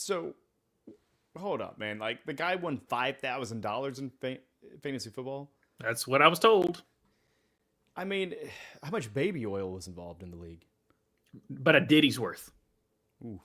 So, hold up, man. Like, the guy won $5,000 in fantasy football. That's what I was told. I mean, how much baby oil was involved in the league? But a ditty's worth. Ooh.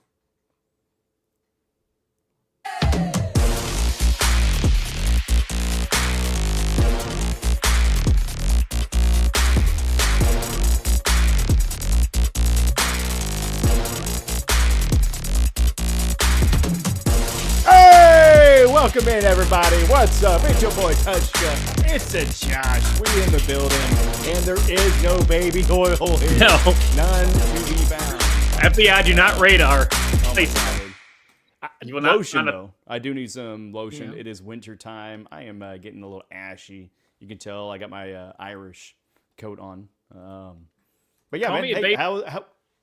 Welcome in, everybody. What's up? It's your boy Tvshka. It's a Josh. We in the building, and there is no baby oil here. No. None to be found. FBI, do not radar. Lotion, though. I do need some lotion. Yeah. It is winter time. I am getting a little ashy. You can tell I got my Irish coat on. But yeah, man. Hey,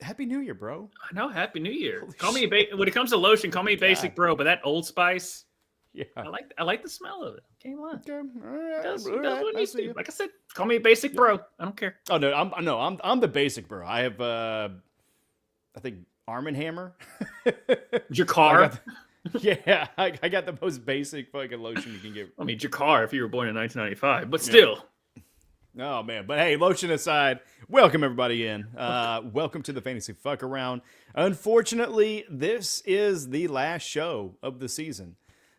Happy New Year, bro. I know. Happy New Year. Call me when it comes to lotion, call me basic bro. But that Old Spice. Yeah, I like the smell of it. Can't lie. Okay, all right, It does what all right, it needs I to. Like I said, call me a basic bro. I don't care. Oh no, I'm the basic bro. I have I think Arm & Hammer. Jakar. Yeah, I got the most basic fucking lotion you can get. I mean, Jakar if you were born in 1995, but still. Yeah. Oh man, but hey, lotion aside, welcome everybody in. Welcome to the Fantasy Fuck Around. Unfortunately, this is the last show of the season.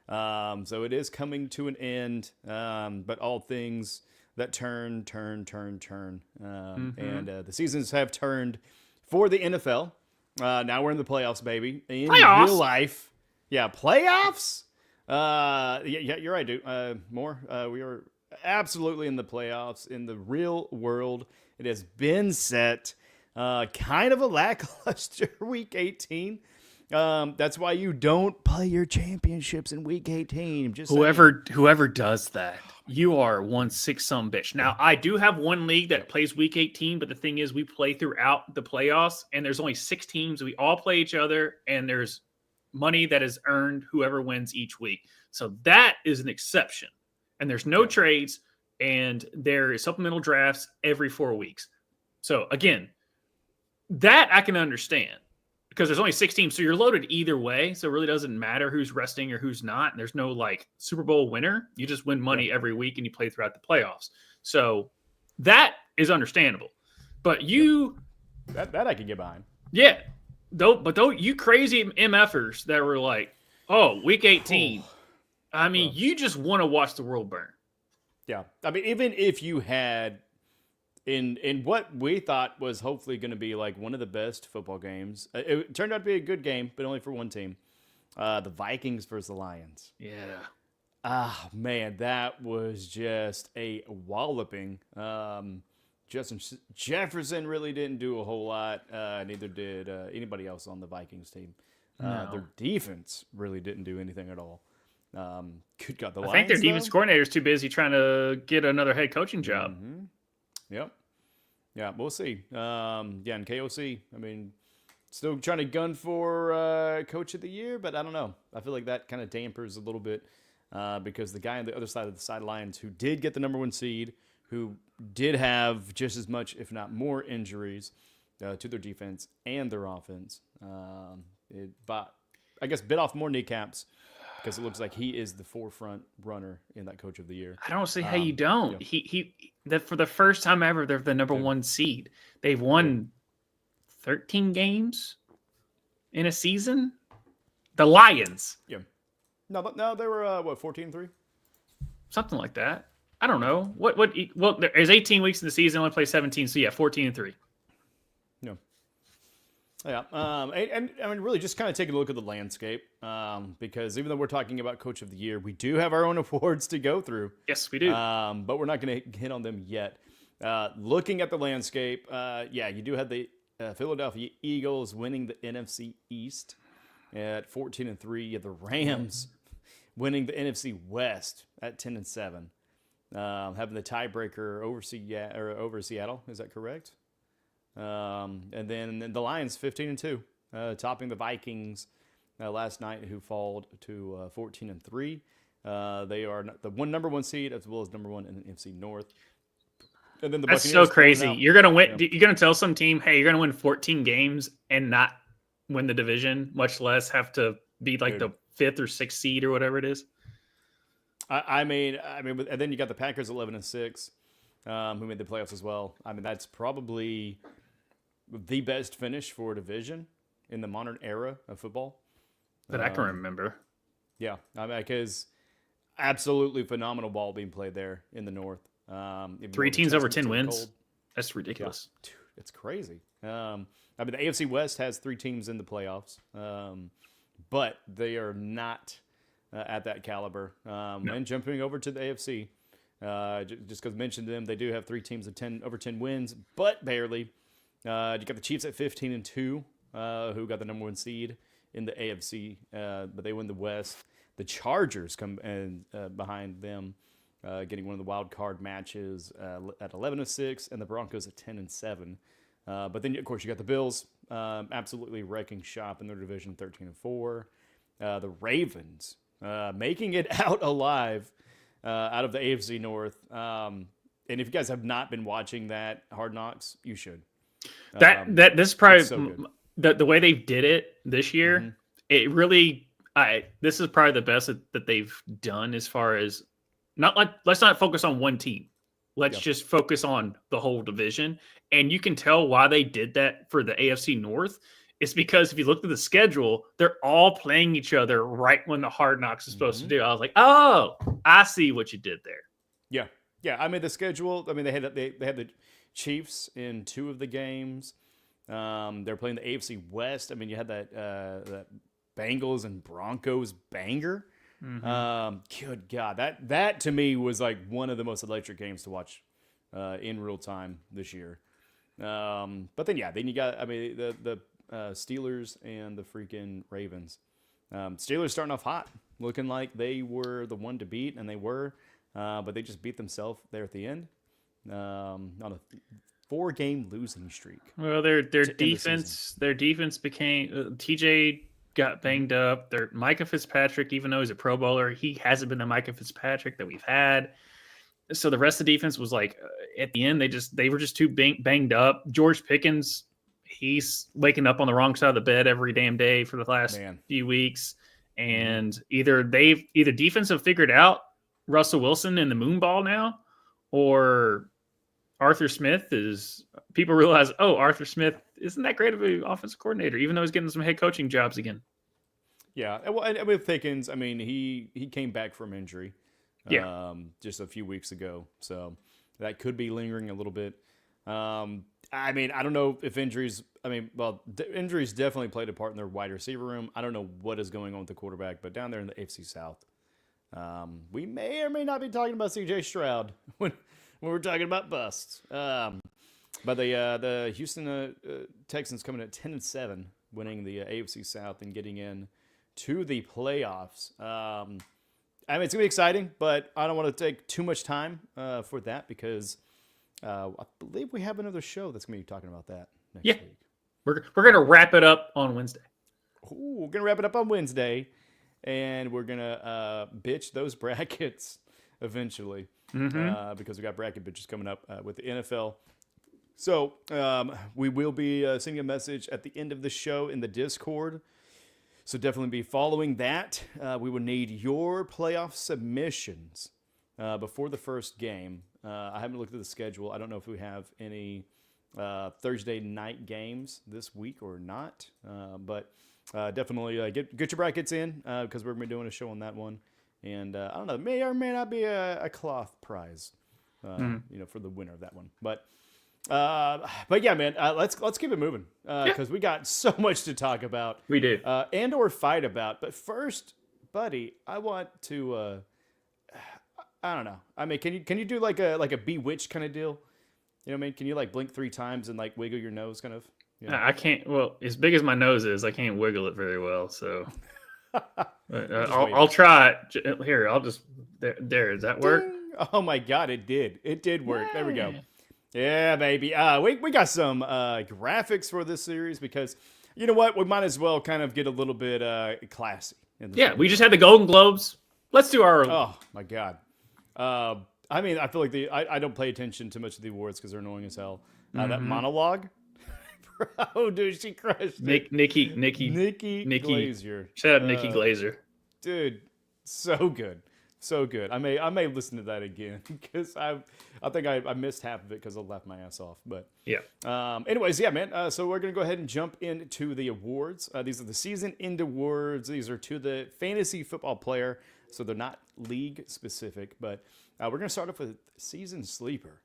So it is coming to an end, but all things that turn. And the seasons have turned for the NFL. Now we're in the playoffs, baby. In real life. Yeah, playoffs? Yeah, you're right, dude. We are absolutely in the playoffs. In the real world, it has been set. Kind of a lackluster Week 18. That's why you don't play your championships in Week 18. Just whoever does that, you are one sick some bitch. Now, I do have one league that plays Week 18, but the thing is, we play throughout the playoffs, and there's only 6 teams. We all play each other, and there's money that is earned whoever wins each week. So that is an exception. And there's no trades, and there is supplemental drafts every 4 weeks. So again, that I can understand. Because there's only 6 teams, so you're loaded either way. So it really doesn't matter who's resting or who's not. And there's no like Super Bowl winner. You just win money every week and you play throughout the playoffs. So that is understandable. But you that I can get behind. Yeah. But you crazy MFers that were like, oh, Week 18. I mean, you just want to watch the world burn. Yeah. I mean, even if you had in what we thought was hopefully going to be like one of the best football games. It turned out to be a good game, but only for one team. The Vikings versus the Lions. Yeah. Ah, man, that was just a walloping. Justin Jefferson really didn't do a whole lot. Neither did anybody else on the Vikings team. No. Their defense really didn't do anything at all. Good God, the Lions, I think their defense coordinator is too busy trying to get another head coaching job. Mm-hmm. Yep. Yeah, we'll see. And KOC, I mean, still trying to gun for Coach of the Year, but I don't know. I feel like that kind of dampers a little bit because the guy on the other side of the sidelines who did get the number 1 seed, who did have just as much, if not more, injuries to their defense and their offense, bit off more kneecaps. Because it looks like he is the forefront runner in that Coach of the Year. I don't see how you don't. Yeah. For the first time ever, they're the number 1 seed. They've won 13 games in a season. The Lions. Yeah. No, they were 14-3? Something like that. I don't know. Well, there's 18 weeks in the season. Only play 17. So yeah, 14-3. No. Yeah, and I mean, really just kind of taking a look at the landscape, because even though we're talking about Coach of the Year, we do have our own awards to go through. Yes, we do. But we're not going to hit on them yet. Looking at the landscape, you do have the Philadelphia Eagles winning the NFC East at 14-3. You have the Rams winning the NFC West at 10-7, having the tiebreaker over Seattle. Is that correct? And then the Lions 15-2, topping the Vikings last night, who fell to 14-3. They are the number 1 seed as well as number 1 in the NFC North. And then That's so crazy. You're gonna win. You're gonna tell some team, hey, you're gonna win 14 games and not win the division, much less have to be like Dude. the 5th or 6th seed or whatever it is. I mean, and then you got the Packers 11-6, who made the playoffs as well. I mean, that's probably the best finish for a division in the modern era of football That I can remember. Yeah, I mean, because absolutely phenomenal ball being played there in the North. 3 teams over 10 wins. That's ridiculous. Yeah, dude, it's crazy. I mean, the AFC West has 3 teams in the playoffs, but they are not at that caliber. No. And jumping over to the AFC, just because I mentioned them, they do have 3 teams of over 10 wins, but barely. You got the Chiefs at 15-2, who got the number 1 seed in the AFC, but they win the West. The Chargers come in behind them, getting one of the wild card matches at 11-6, and the Broncos at 10-7. But then, of course, you got the Bills absolutely wrecking shop in their division, 13-4. The Ravens making it out alive out of the AFC North. And if you guys have not been watching that Hard Knocks, you should. This is probably so the way they did it this year. Mm-hmm. It really, this is probably the best that they've done as far as let's not focus on one team. Let's just focus on the whole division. And you can tell why they did that for the AFC North. It's because if you look at the schedule, they're all playing each other right when the Hard Knocks is supposed to do. I was like, oh, I see what you did there. Yeah. Yeah. I mean, the schedule, I mean, they had the Chiefs in 2 of the games. They're playing the AFC West. I mean, you had that Bengals and Broncos banger. Good God, that to me was like one of the most electric games to watch in real time this year. But then you got, I mean, the Steelers and the freaking Ravens. Steelers starting off hot, looking like they were the one to beat, and they were, but they just beat themselves there at the end on a 4-game losing streak. Well, their defense became TJ got banged up. Their Micah Fitzpatrick, even though he's a Pro Bowler, he hasn't been the Micah Fitzpatrick that we've had. So the rest of the defense was like, at the end, they were just too banged up. George Pickens, he's waking up on the wrong side of the bed every damn day for the last few weeks. And either defense have figured out Russell Wilson and the moon ball now, or Arthur Smith people realize, oh, Arthur Smith isn't that great of an offensive coordinator, even though he's getting some head coaching jobs again. Yeah, well, and with Pickens, I mean, he came back from injury just a few weeks ago, so that could be lingering a little bit. I mean, I don't know if injuries definitely played a part in their wide receiver room. I don't know what is going on with the quarterback, but down there in the AFC South, we may or may not be talking about C.J. Stroud when we're talking about busts. But the Houston Texans coming at 10-7, winning the AFC South and getting in to the playoffs. I mean, it's gonna be exciting, but I don't want to take too much time for that because I believe we have another show that's gonna be talking about that next week. We're gonna wrap it up on Wednesday. Ooh, we're gonna wrap it up on Wednesday, and we're gonna bitch those brackets eventually. Because we got bracket bitches coming up with the NFL. So we will be sending a message at the end of the show in the Discord. So definitely be following that. We will need your playoff submissions before the first game. I haven't looked at the schedule. I don't know if we have any Thursday night games this week or not. But definitely get your brackets in because we're going to be doing a show on that one. And I don't know, may or may not be a cloth prize, for the winner of that one. But yeah, man, let's keep it moving because we got so much to talk about. We do, and or fight about. But first, buddy, I want to. I don't know. I mean, can you do like a Bewitched kind of deal? You know what I mean? Can you like blink 3 times and like wiggle your nose, kind of? You know? I can't. Well, as big as my nose is, I can't wiggle it very well. So. I'll try it. Here, I'll just there. Does that work? Ding. Oh my God, it did. It did work. Yay. There we go. Yeah, baby. We got some graphics for this series because you know what? We might as well kind of get a little bit classy. We just had the Golden Globes. Let's do our. Oh my God. I mean, I feel like I don't pay attention to much of the awards because they're annoying as hell. That monologue Oh, dude, she crushed it. Nikki Glazier. Shout out Nikki Glazer. Dude, so good. So good. I may listen to that again because I think I missed half of it because I laughed my ass off. But yeah. Anyways, yeah, man. So we're gonna go ahead and jump into the awards. These are the season end awards. These are to the fantasy football player, so they're not league specific. But we're gonna start off with season sleeper.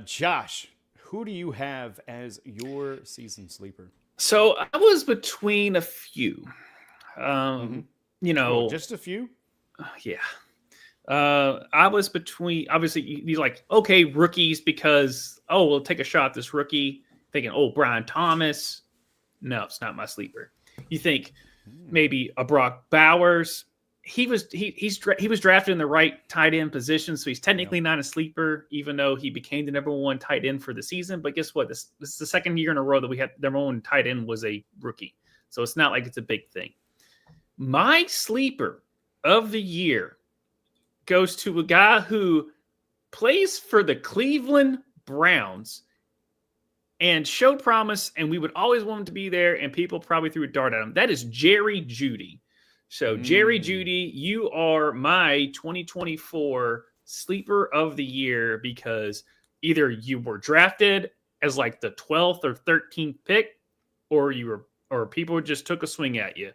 Josh, who do you have as your season sleeper? So I was between a few. You know, just a few. Yeah. I was between, obviously, you're like, okay, rookies, because, we'll take a shot at this rookie, thinking, Brian Thomas. No, it's not my sleeper. You think maybe a Brock Bowers. He was drafted in the right tight end position, so he's technically not a sleeper, even though he became the number one tight end for the season. But guess what? This is the second year in a row that we had the number one tight end was a rookie. So it's not like it's a big thing. My sleeper of the year goes to a guy who plays for the Cleveland Browns and showed promise, and we would always want him to be there, and people probably threw a dart at him. That is Jerry Jeudy. So, Jerry Jeudy, you are my 2024 sleeper of the year because either you were drafted as like the 12th or 13th pick, or people just took a swing at you.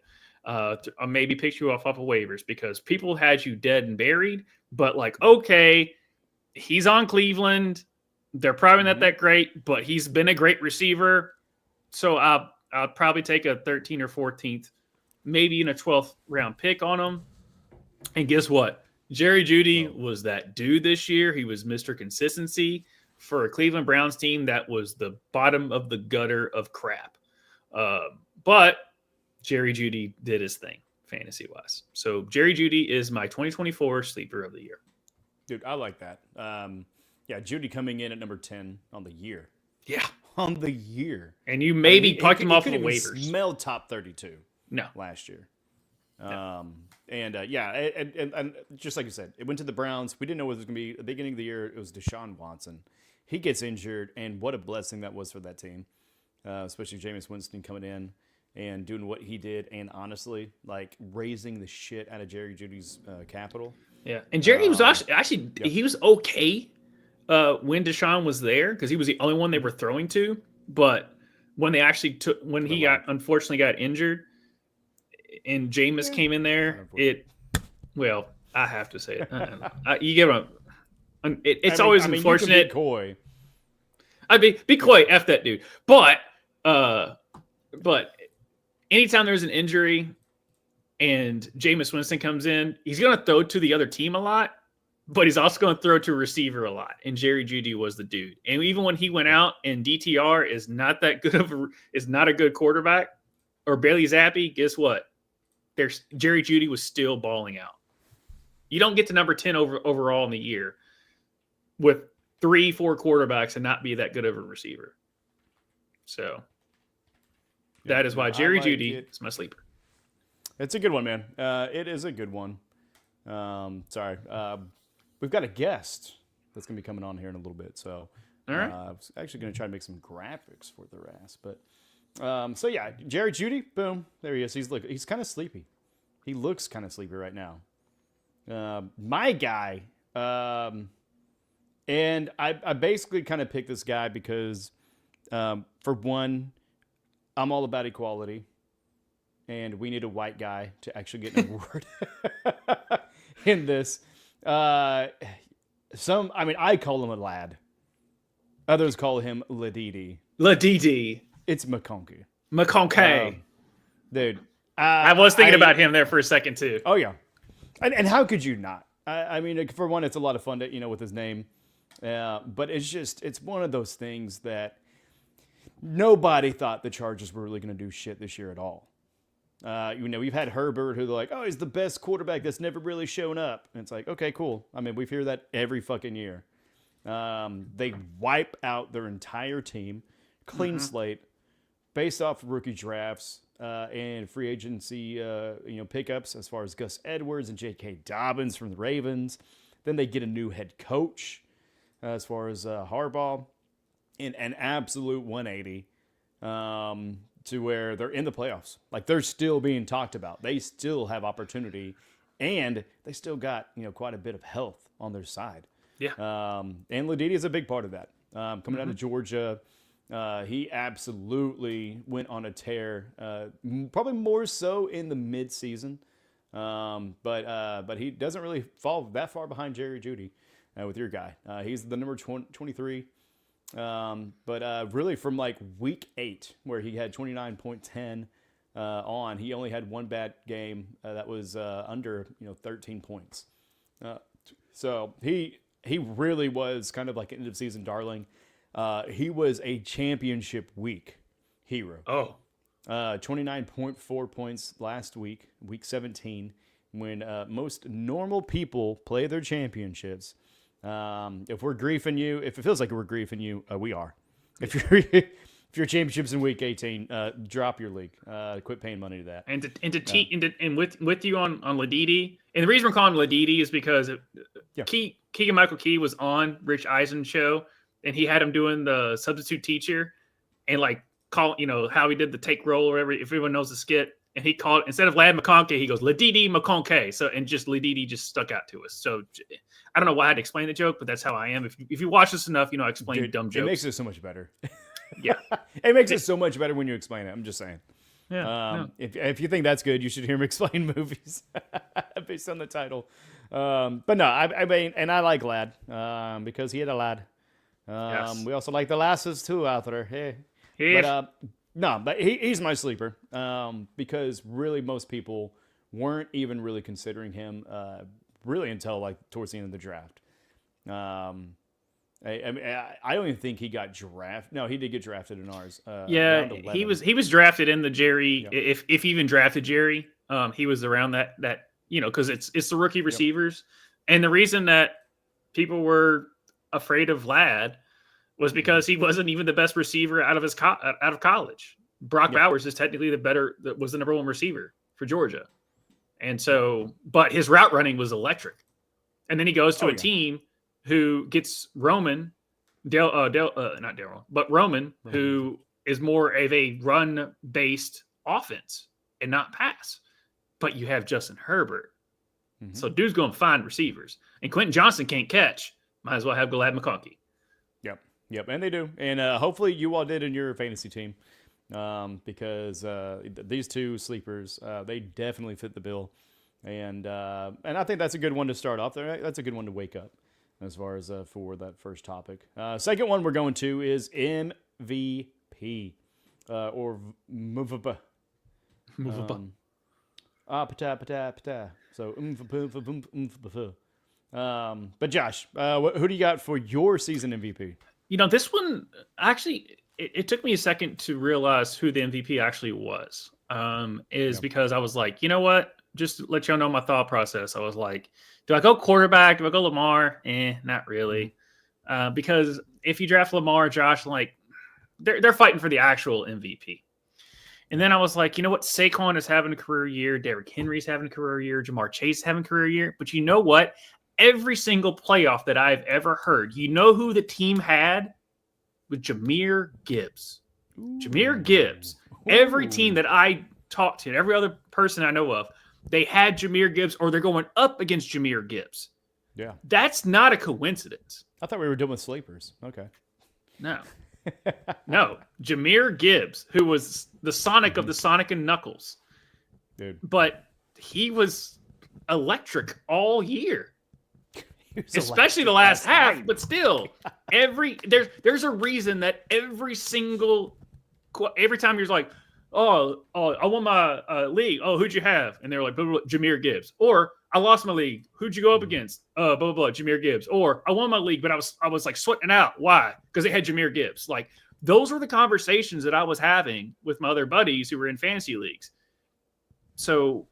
Maybe picked you off of waivers because people had you dead and buried. But like, okay, he's on Cleveland. They're probably not that great, but he's been a great receiver. So I'll probably take a 13th or 14th, maybe in a 12th round pick on him. And guess what? Jerry Jeudy was that dude this year. He was Mr. Consistency for a Cleveland Browns team that was the bottom of the gutter of crap. But Jerry Jeudy did his thing, fantasy-wise. So Jerry Jeudy is my 2024 sleeper of the year. Dude, I like that. Yeah, Jeudy coming in at number 10 on the year. Yeah. On the year. And you maybe plucked him off of the waivers. Smelled top 32. No. Last year. No. And just like you said, it went to the Browns. We didn't know what it was going to be. At the beginning of the year, it was Deshaun Watson. He gets injured, and what a blessing that was for that team, especially Jameis Winston coming in and doing what he did, and honestly, like raising the shit out of Jerry Jeudy's capital. Yeah, and Jerry was actually he was okay when Deshaun was there because he was the only one they were throwing to. But when they actually unfortunately got injured, and Jameis came in there, I have to say it. You give him. It's always unfortunate. You can be coy. I mean, be coy, f that dude. But anytime there's an injury and Jameis Winston comes in, he's going to throw to the other team a lot, but he's also going to throw to a receiver a lot. And Jerry Jeudy was the dude. And even when he went out and DTR is not that good is not a good quarterback, or Bailey Zappi, guess what? Jerry Jeudy was still balling out. You don't get to number 10 overall in the year with 3-4 quarterbacks and not be that good of a receiver. So that is why Jerry Jeudy is my sleeper. It's a good one, man. It is a good one. Sorry. We've got a guest that's going to be coming on here in a little bit. So all right. I was actually going to try to make some graphics for their ass. But so, yeah, Jerry Jeudy, boom. There he is. He's kind of sleepy. He looks kind of sleepy right now. My guy, and I basically kind of picked this guy because, for one, I'm all about equality, and we need a white guy to actually get an award in this. I call him a lad. Others call him Ladidi. It's McConkey. Dude. I was thinking about him there for a second, too. Oh, yeah. And how could you not? I mean, for one, it's a lot of fun to, with his name. But it's one of those things that nobody thought the Chargers were really going to do shit this year at all. We've had Herbert who they're like, he's the best quarterback that's never really shown up. And it's like, okay, cool. I mean, we hear that every fucking year. They wipe out their entire team, clean slate, based off rookie drafts and free agency, pickups as far as Gus Edwards and J.K. Dobbins from the Ravens. Then they get a new head coach as far as Harbaugh in an absolute 180. to where they're in the playoffs. Like they're still being talked about. They still have opportunity, and they still got quite a bit of health on their side. Yeah. And Ladidi is a big part of that. Coming out of Georgia, he absolutely went on a tear. Probably more so in the mid-season, but he doesn't really fall that far behind Jerry Jeudy with your guy. He's the number 23. But really from like week 8, where he had 29.10 on, he only had one bad game that was under 13 points. So he really was kind of like an end of season darling. He was a championship week hero. Oh, 29.4 points last week, week 17, when most normal people play their championships. If we're griefing you, if it feels like we're griefing you, we are. If your championship's in week 18, drop your league. Quit paying money to that. And with you on Ladidi, and the reason we're calling him Ladidi is because Keegan-Michael Key was on Rich Eisen's show, and he had him doing the substitute teacher, and like how he did the take roll or whatever. If everyone knows the skit, and he called, instead of Lad McConkey, he goes Ladidi McConkey. So, and just Ladidi just stuck out to us. So I don't know why I had to explain the joke, but that's how I am. If you watch this enough, I explain dumb jokes. It makes it so much better. Yeah. It makes it so much better when you explain it. I'm just saying. Yeah. If you think that's good, you should hear him explain movies based on the title. But no, I mean, and I like Lad because he had a lad. Yes. We also like the lasses too out there. Hey. But he's my sleeper because really most people weren't even really considering him really until like towards the end of the draft. I don't even think he got drafted. No, he did get drafted in ours. He was drafted in the Jerry. Yep. If he even drafted Jerry, he was around that because it's the rookie receivers, and the reason that people were afraid of Ladd was because he wasn't even the best receiver out of college. Brock Bowers is technically was the number 1 receiver for Georgia, and so but his route running was electric, and then he goes to a team who gets Roman, not Daryl, but Roman, who is more of a run-based offense and not pass. But you have Justin Herbert. Mm-hmm. So dude's going to find receivers. And Quentin Johnson can't catch. Might as well have Glad McConkey. Yep, and they do. And hopefully you all did in your fantasy team because these two sleepers, they definitely fit the bill. And I think that's a good one to start off. That's a good one to wake up. As far as for that first topic. Second one we're going to is MVP or MVP. So but Josh, who do you got for your season MVP? This one actually it took me a second to realize who the MVP actually was. Because I was like, you know what? Just to let y'all know my thought process. I was like, do I go quarterback? Do I go Lamar? Not really. Because if you draft Lamar, Josh, like they're fighting for the actual MVP. And then I was like, you know what? Saquon is having a career year. Derrick Henry's having a career year. Jamar Chase is having a career year. But you know what? Every single playoff that I've ever heard, you know who the team had? With Jahmyr Gibbs. Jahmyr Gibbs. Every team that I talked to, every other person I know of, they had Jahmyr Gibbs or they're going up against Jahmyr Gibbs. Yeah. That's not a coincidence. I thought we were done with sleepers. Okay. No. Jahmyr Gibbs, who was the Sonic of the Sonic and Knuckles. Dude. But he was electric all year. Especially the last half, but still. There's a reason that every time you're like, I won my league. Oh, who'd you have? And they're like, blah, blah, blah, Jahmyr Gibbs. Or I lost my league. Who'd you go up against? Blah, blah, blah, Jahmyr Gibbs. Or I won my league, but I was like sweating out. Why? Because they had Jahmyr Gibbs. Like those were the conversations that I was having with my other buddies who were in fantasy leagues. So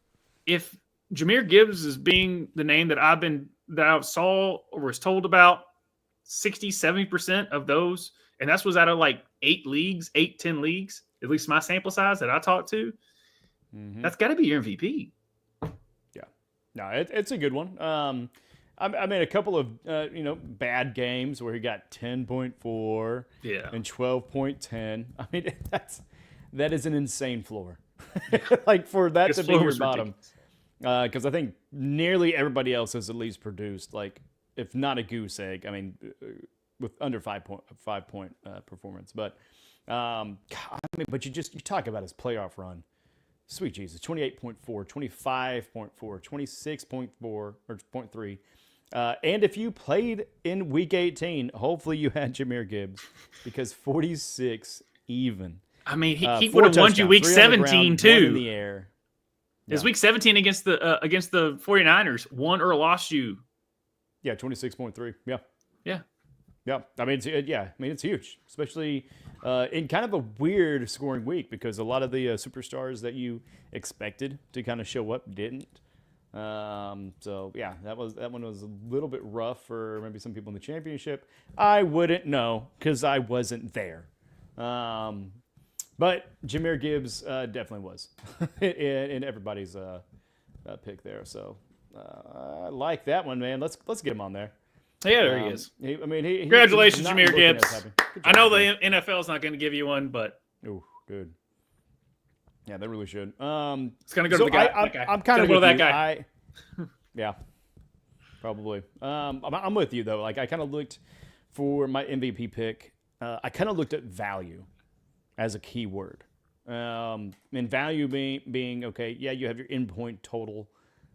if Jahmyr Gibbs is being the name that I saw or was told about 60-70% of those, and that was out of like 10 leagues, at least my sample size that I talked to, that's got to be your MVP. Yeah. No, it's a good one. I mean, a couple of bad games where he got 10.4 and 12.10. I mean, that is an insane floor. Like for that to be your bottom, because I think nearly everybody else has at least produced like, if not a goose egg, I mean, with under 5 point performance. But but you talk about his playoff run. Sweet Jesus, 28.4, 25.4, 26.4 or 0.3. And if you played in week 18, hopefully you had Jahmyr Gibbs, because 46 even. I mean, he would have won you week 17 too. In the air. Yeah. His week 17 against the 49ers, won or lost you. Yeah, 26.3. Yeah. Yeah. Yeah. I mean, it's huge, especially in kind of a weird scoring week, because a lot of the superstars that you expected to kind of show up didn't. So yeah, that one was a little bit rough for maybe some people in the championship. I wouldn't know because I wasn't there. But Jahmyr Gibbs definitely was in everybody's pick there. So I like that one, man. Let's get him on there. Yeah, there he is. Congratulations, Jahmyr Gibbs. I know the NFL is not going to give you one, but good. Yeah, they really should. It's going to go to the guy. I'm kind of with that guy. Yeah, probably. I'm with you though. Like, I kind of looked for my MVP pick. I kind of looked at value as a key word. And value being okay. Yeah, you have your endpoint total,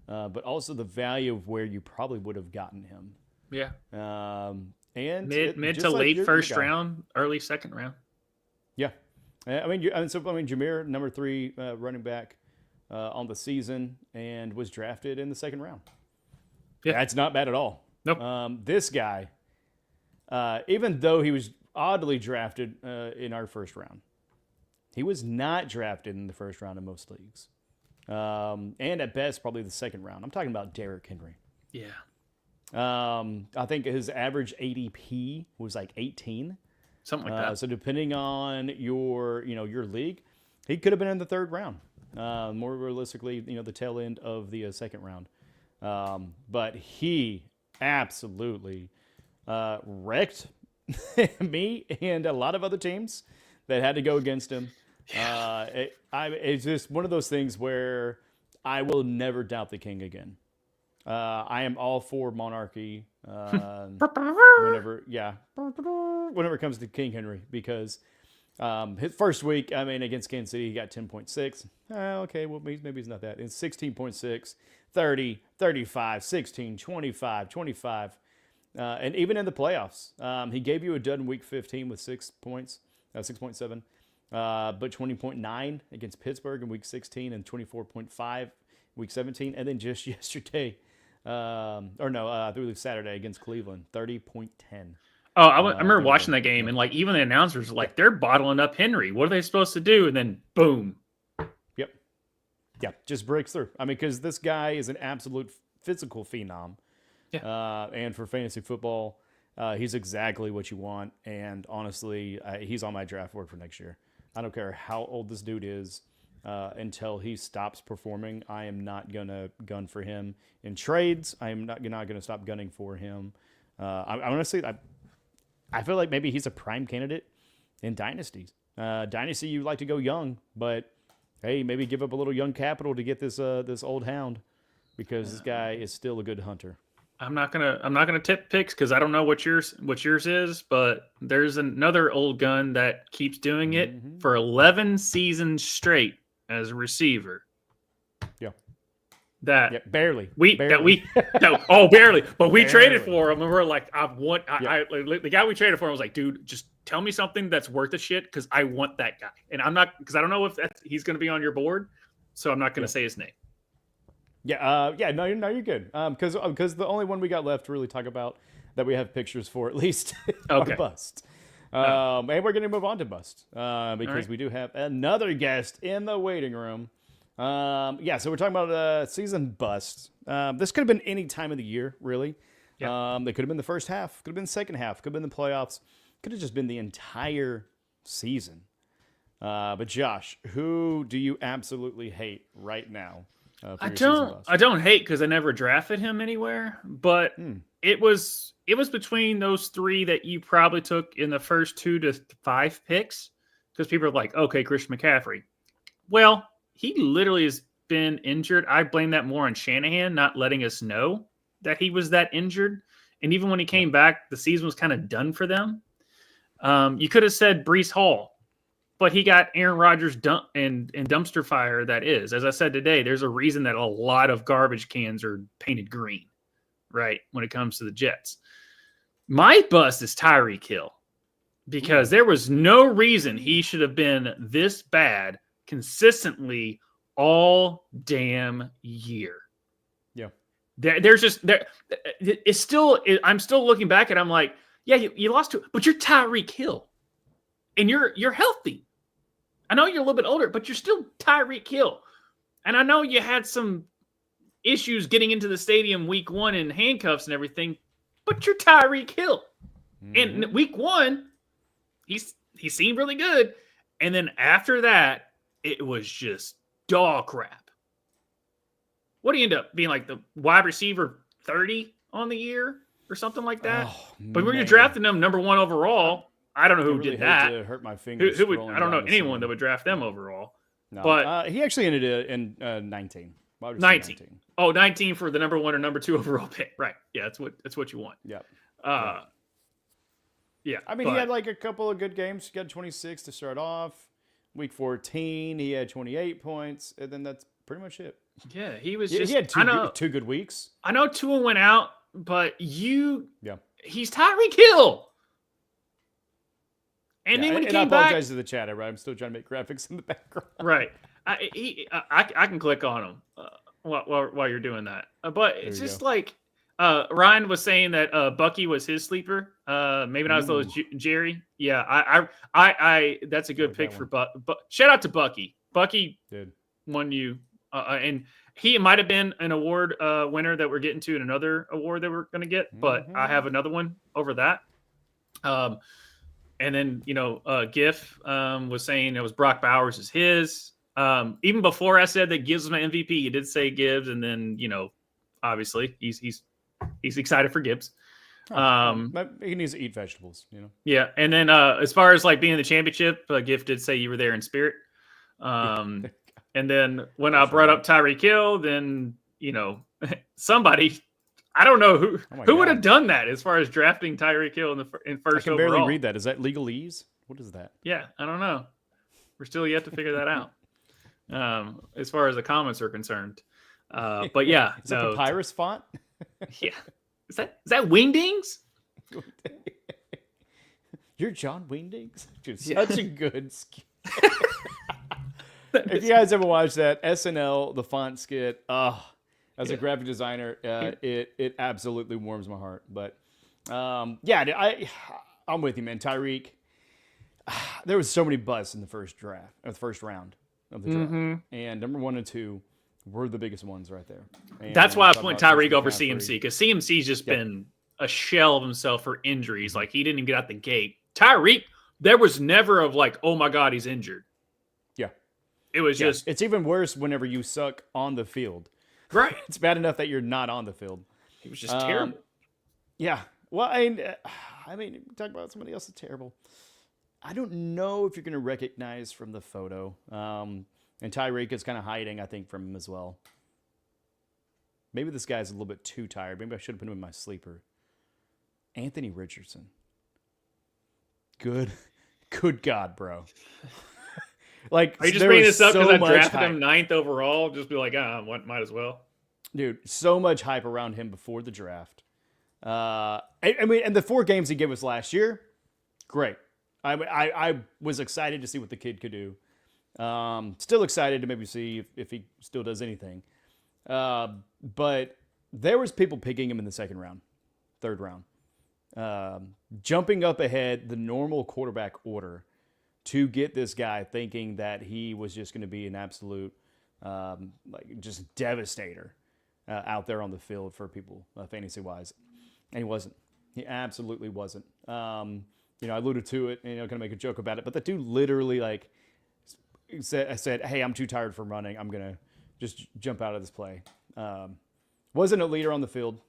but also the value of where you probably would have gotten him. Yeah. And mid to late first round, early second round. Yeah. Jahmyr, number 3 running back on the season, and was drafted in the second round. Yeah. That's not bad at all. Nope. This guy, even though he was oddly drafted in our first round, he was not drafted in the first round in most leagues. And at best, probably the second round. I'm talking about Derrick Henry. Yeah. I think his average ADP was like 18. Something like that. So depending on your league, he could have been in the third round. More realistically, the tail end of the second round. But he absolutely wrecked me and a lot of other teams that had to go against him. It's just one of those things where I will never doubt the king again. I am all for monarchy whenever it comes to King Henry, because his first week, against Kansas City, he got 10.6. Okay, well, maybe he's not that. It's 16.6, 30, 35, 16, 25, 25. And even in the playoffs, he gave you a dud in week 15 with 6 points, 6.7, but 20.9 against Pittsburgh in week 16 and 24.5 week 17. And then just yesterday, through Saturday against Cleveland, 30.10. Oh, I remember watching that game, and like even the announcers were like, they're bottling up Henry. What are they supposed to do? And then boom. Yep. Yeah, just breaks through. Because this guy is an absolute physical phenom. Yeah. And for fantasy football, he's exactly what you want. And honestly, he's on my draft board for next year. I don't care how old this dude is. Until he stops performing, I am not going to gun for him in trades. I am not going to stop gunning for him. Honestly, I feel like maybe he's a prime candidate in dynasties. Dynasty, you like to go young, but hey, maybe give up a little young capital to get this old hound, because this guy is still a good hunter. I'm not gonna tip picks because I don't know what yours is, but there's another old gun that keeps doing it for 11 seasons straight as a receiver. Yeah. Barely. Barely. Barely. But we traded for him, and we're like, the guy we traded for him was like, dude, just tell me something that's worth a shit, because I want that guy, and I'm not, because I don't know if he's going to be on your board, so I'm not going to say his name. Yeah. No, you're good. Because the only one we got left to really talk about that we have pictures for, at least, are Bust. And we're going to move on to Bust because we do have another guest in the waiting room. So we're talking about season Bust. This could have been any time of the year, really. Yeah. They could have been the first half, could have been the second half, could have been the playoffs, could have just been the entire season. But Josh, who do you absolutely hate right now for I your season don't. bust? I don't hate because I never drafted him anywhere. But it was between those three that you probably took in the first 2 to 5 picks because people are like, okay, Christian McCaffrey. Well, he literally has been injured. I blame that more on Shanahan not letting us know that he was that injured. And even when he came back, the season was kind of done for them. You could have said Breece Hall, but he got Aaron Rodgers and dumpster fire. That is, as I said today, there's a reason that a lot of garbage cans are painted green, right? When it comes to the Jets, my bust is Tyreek Hill because there was no reason he should have been this bad consistently all damn year. Yeah. There's just there. It's still. I'm still looking back and I'm like, yeah, you lost to, but you're Tyreek Hill, and you're healthy. I know you're a little bit older, but you're still Tyreek Hill, and I know you had some issues getting into the stadium week 1 in handcuffs and everything, but you're Tyreek Hill, and week 1, he seemed really good, and then after that, it was just dog crap. What do you end up being, like the wide receiver 30 on the year or something like that? But when you're drafting them number 1 overall, I don't know who did that. To hurt my fingers. Who would, I don't know anyone that would draft them overall. No, but he actually ended it in 19. 19. Oh, 19 for the number 1 or number 2 overall pick. Right. Yeah, that's what you want. Yep. Yeah. I mean, he had like a couple of good games. He got 26 to start off. Week 14, he had 28 points, and then that's pretty much it. Yeah, he was He had two good weeks. I know Tua went out, but he's Tyreek Hill. And then when he came back, I apologize to the chat, right? I'm still trying to make graphics in the background. Right. I can click on him while you're doing that. But it's just like Ryan was saying that Bucky was his sleeper. Maybe not as low as Jerry. Yeah, I that's a good pick for Buck. Shout out to Bucky. Bucky won you, and he might have been an award winner that we're getting to in another award that we're going to get. But I have another one over that. And then, GIF was saying it was Brock Bowers is his. Even before I said that Gibbs was my MVP, he did say Gibbs. And then, obviously he's excited for Gibbs. He needs to eat vegetables, Yeah. And then as far as like being in the championship, GIF did say you were there in spirit. And then when I brought up Tyreek Hill, then, somebody, I don't know who would have done that as far as drafting Tyreek Hill in first overall. I can barely read that. Is that legalese? What is that? Yeah, I don't know. We're still yet to figure that out. As far as the comments are concerned. But yeah. Is that papyrus font? Yeah. Is that Wingdings? You're John Wingdings? Dude, such a good skit. If you guys ever watched that SNL, the font skit, as a graphic designer, it absolutely warms my heart. But I'm with you, man. Tyreek, there was so many busts in the first round of the draft, and number 1 and 2 were the biggest ones right there. And that's why I point Tyreek over CMC, because CMC's just been a shell of himself for injuries. Like he didn't even get out the gate. Tyreek, there was never of like, oh my God, he's injured. Yeah, it was just. It's even worse whenever you suck on the field. Right. It's bad enough that you're not on the field. He was just terrible. Yeah. Well, I mean, talk about somebody else that's terrible. I don't know if you're going to recognize from the photo. And Tyreek is kind of hiding, I think, from him as well. Maybe this guy's a little bit too tired. Maybe I should have put him in my sleeper. Anthony Richardson. Good God, bro. Like, are you just bringing this up because I drafted him 9th overall? Just be like, might as well. Dude, so much hype around him before the draft. I mean, and the 4 games he gave us last year, great. I was excited to see what the kid could do. Still excited to maybe see if he still does anything. But there was people picking him in the 2nd round, 3rd round, jumping up ahead the normal quarterback order to get this guy, thinking that he was just going to be an absolute, just devastator out there on the field for people, fantasy-wise. And he wasn't. He absolutely wasn't. I alluded to it, and kind of make a joke about it, but the dude literally, said, hey, I'm too tired from running. I'm going to just jump out of this play. Wasn't a leader on the field.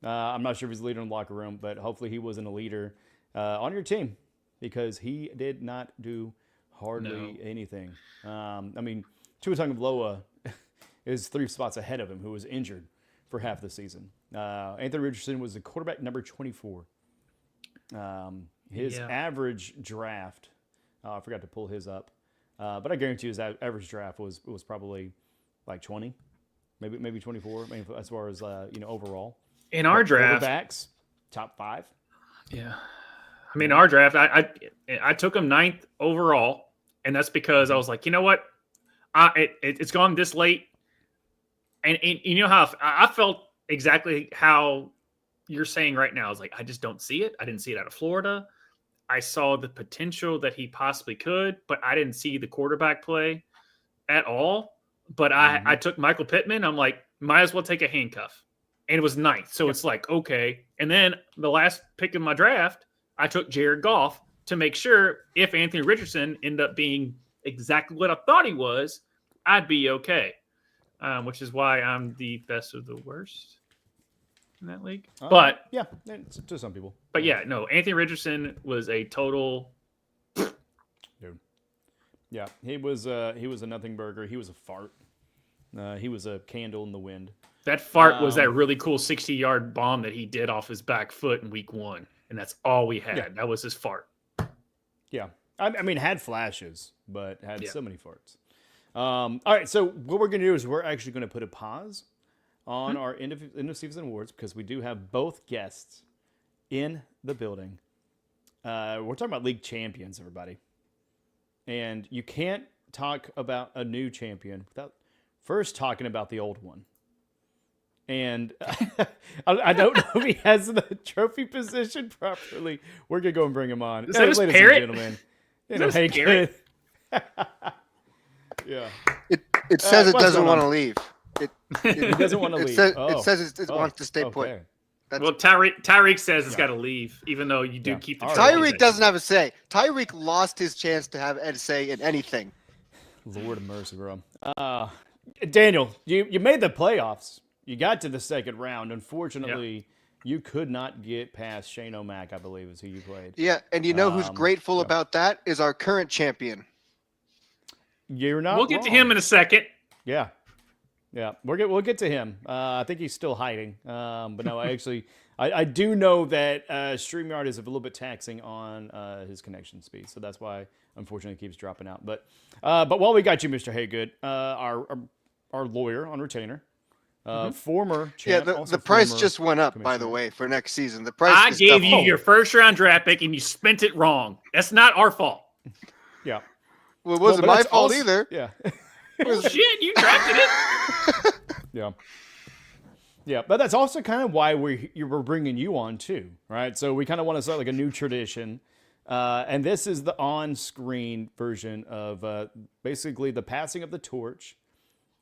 I'm not sure if he's a leader in the locker room, but hopefully he wasn't a leader on your team because he did not do hardly anything. I mean, Tua Tagovailoa is 3 spots ahead of him, who was injured for half the season. Anthony Richardson was the quarterback number 24. His average draft, I forgot to pull his up, but I guarantee his average draft was probably like 20, maybe 24. I mean, as far as overall. In our draft, quarterbacks, top 5. Yeah, I mean, our draft, I took him 9th overall, and that's because I was like, you know what, it's gone this late, and you know how I felt exactly how you're saying right now. I was like, I just don't see it. I didn't see it out of Florida. I saw the potential that he possibly could, but I didn't see the quarterback play at all. But I took Michael Pittman. I'm like, might as well take a handcuff. And it was 9th. So it's like, okay. And then the last pick in my draft, I took Jared Goff to make sure if Anthony Richardson ended up being exactly what I thought he was, I'd be okay. Which is why I'm the best of the worst in that league. But yeah, to some people. But yeah, no, Anthony Richardson was a total dude. Yeah, he was a nothing burger. He was a fart. He was a candle in the wind. That fart was that really cool 60-yard bomb that he did off his back foot in week 1, and that's all we had. Yeah. That was his fart. Yeah, I mean, had flashes, but had so many farts. All right, so what we're going to do is we're actually going to put a pause on our end of season awards because we do have both guests in the building. We're talking about league champions, everybody. And you can't talk about a new champion without first talking about the old one. And I don't know if he has the trophy position properly. We're going to go and bring him on. Is that his parrot? Gentlemen. Hey, good. Yeah. It says it doesn't want to leave. It doesn't want to leave. It says it wants to stay put. Well, Tyreek says it's got to leave, even though you do keep the Tyreek doesn't have a say. Tyreek lost his chance to have a say in anything. Lord of mercy, bro. Daniel, you made the playoffs. You got to the second round. Unfortunately, you could not get past Shane O'Mac, I believe, is who you played. Yeah, and you know who's grateful about that is our current champion. You're not We'll get to him in a second. Yeah. Yeah, we'll get to him. I think he's still hiding. But no, I do know that StreamYard is a little bit taxing on his connection speed. So that's why, unfortunately, it keeps dropping out. But while we got you, Mr. Haygood, our lawyer on retainer, former champ. Yeah, the price just went up, by the way, for next season. The price. I gave you your first-round draft pick, and you spent it wrong. That's not our fault. Yeah. Well, it wasn't my fault either. Yeah. Shit, you drafted it. Yeah. Yeah, but that's also kind of why we're bringing you on too, right? So we kind of want to start like a new tradition. And this is the on-screen version of basically the passing of the torch.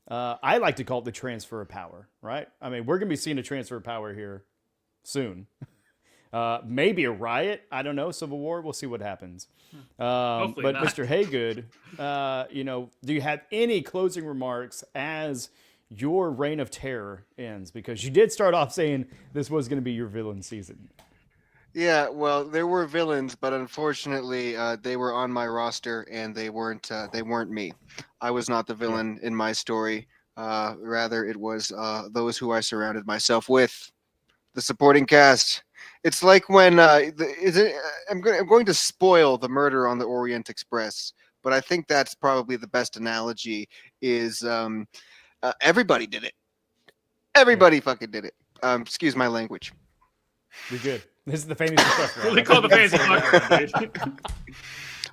I like to call it the transfer of power, right? I mean, we're going to be seeing a transfer of power here soon. Maybe a riot. I don't know. Civil war. We'll see what happens. But not. Mr. Haygood, do you have any closing remarks as your reign of terror ends? Because you did start off saying this was going to be your villain season. Yeah, well, there were villains, but unfortunately, they were on my roster, and they weren't me. I was not the villain in my story. Rather, it was those who I surrounded myself with, the supporting cast. It's like when I'm going to spoil the murder on the Orient Express, but I think that's probably the best analogy. Is everybody did it? Everybody fucking did it. Excuse my language. You're good. This is the fantasy stuff. Really call the fantasy fuck.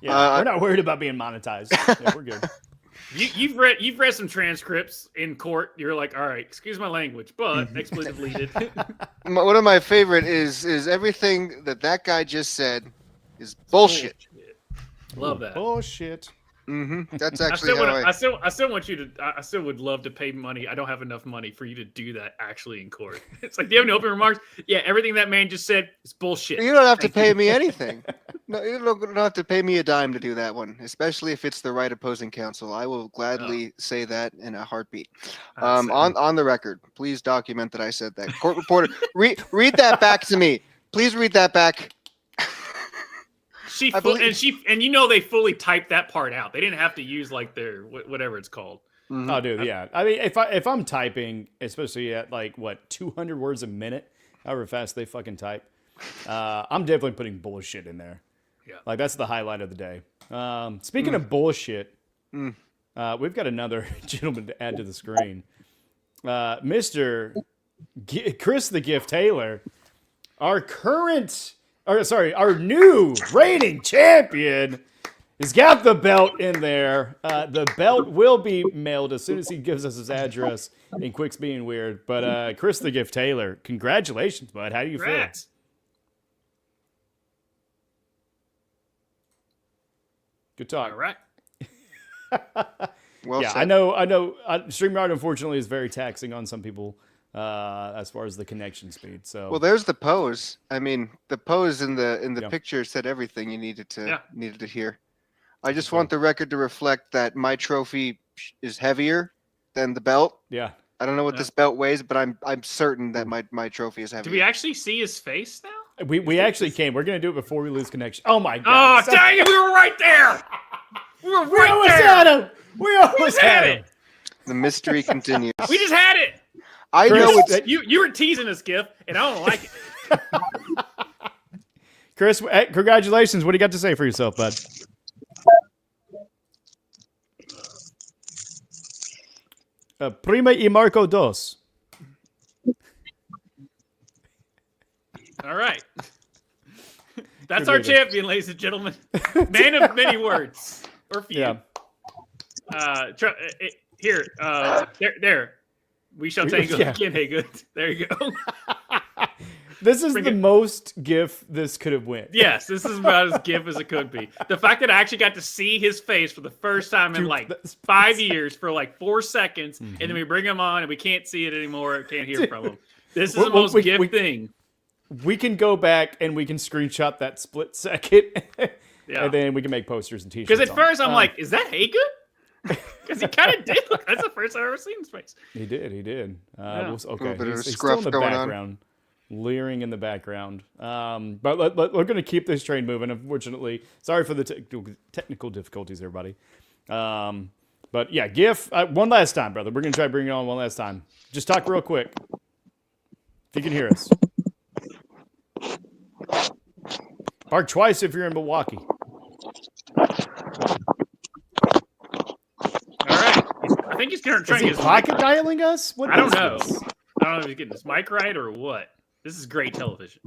Yeah, we're not worried about being monetized. Yeah, we're good. You've read some transcripts in court. You're like, all right, excuse my language, but expletive deleted. One of my favorite is everything that guy just said is bullshit. Love that. Bullshit. Mm-hmm. That's actually I still want you to. I still would love to pay money. I don't have enough money for you to do that actually in court. It's like, do you have any open remarks? Yeah, everything that man just said is bullshit. You don't have to pay me anything. No, you don't have to pay me a dime to do that one, especially if it's the right opposing counsel. I will gladly say that in a heartbeat. On the record, please document that I said that. Court reporter, read that back to me. Please read that back. And you know they fully typed that part out. They didn't have to use like their whatever it's called. Mm-hmm. Oh, dude, yeah. I mean, if I'm typing, especially at like 200 words a minute, however fast they fucking type, I'm definitely putting bullshit in there. Yeah, like that's the highlight of the day. Speaking of bullshit, we've got another gentleman to add to the screen, Mr. Chris the Gift Taylor, our new reigning champion. He's got the belt in there. The belt will be mailed as soon as he gives us his address and quits being weird. But Chris the Gift Taylor, congratulations, bud. How do you feel? Good talk. All right. Well yeah, said. I know. StreamYard, unfortunately, is very taxing on some people as far as the connection speed. So, well, there's the pose. I mean, the pose in the picture said everything you needed to hear. I just want the record to reflect that my trophy is heavier than the belt. Yeah. I don't know what this belt weighs, but I'm certain that my trophy is heavier. Do we actually see his face now? We actually can. We're gonna do it before we lose connection. Oh my god! Oh dang it! We were right there. We were We almost had him. We almost had him. The mystery continues. We just had it. I Chris, know it's You were teasing us, Gift, and I don't like it. Chris, congratulations. What do you got to say for yourself, bud? Prima y Marco dos. All right. That's our champion, ladies and gentlemen. Man of many words. Or few. Yeah. Here. There. We shall tango again. Hey, good. There you go. This is the most GIF this could have went. Yes, this is about as GIF as it could be. The fact that I actually got to see his face for the first time in like 5 years for like 4 seconds, and then we bring him on and we can't see it anymore, can't hear from him. This is the most GIF thing. We can go back and we can screenshot that split second, and then we can make posters and t-shirts. Because at first I'm like, is that Hagen? Because he kind of did look. That's the first I've ever seen his face. He did. Okay, bit of he's still scruff in the going background, leering in the background. But we're going to keep this train moving. Unfortunately, sorry for the technical difficulties, everybody. But yeah, GIF one last time, brother. We're going to try bringing it on one last time. Just talk real quick. If you can hear us. Bark twice if you're in Milwaukee. All right. I think he's trying to get his pocket dialing us? I don't know. I don't know if he's getting his mic right or what. This is great television.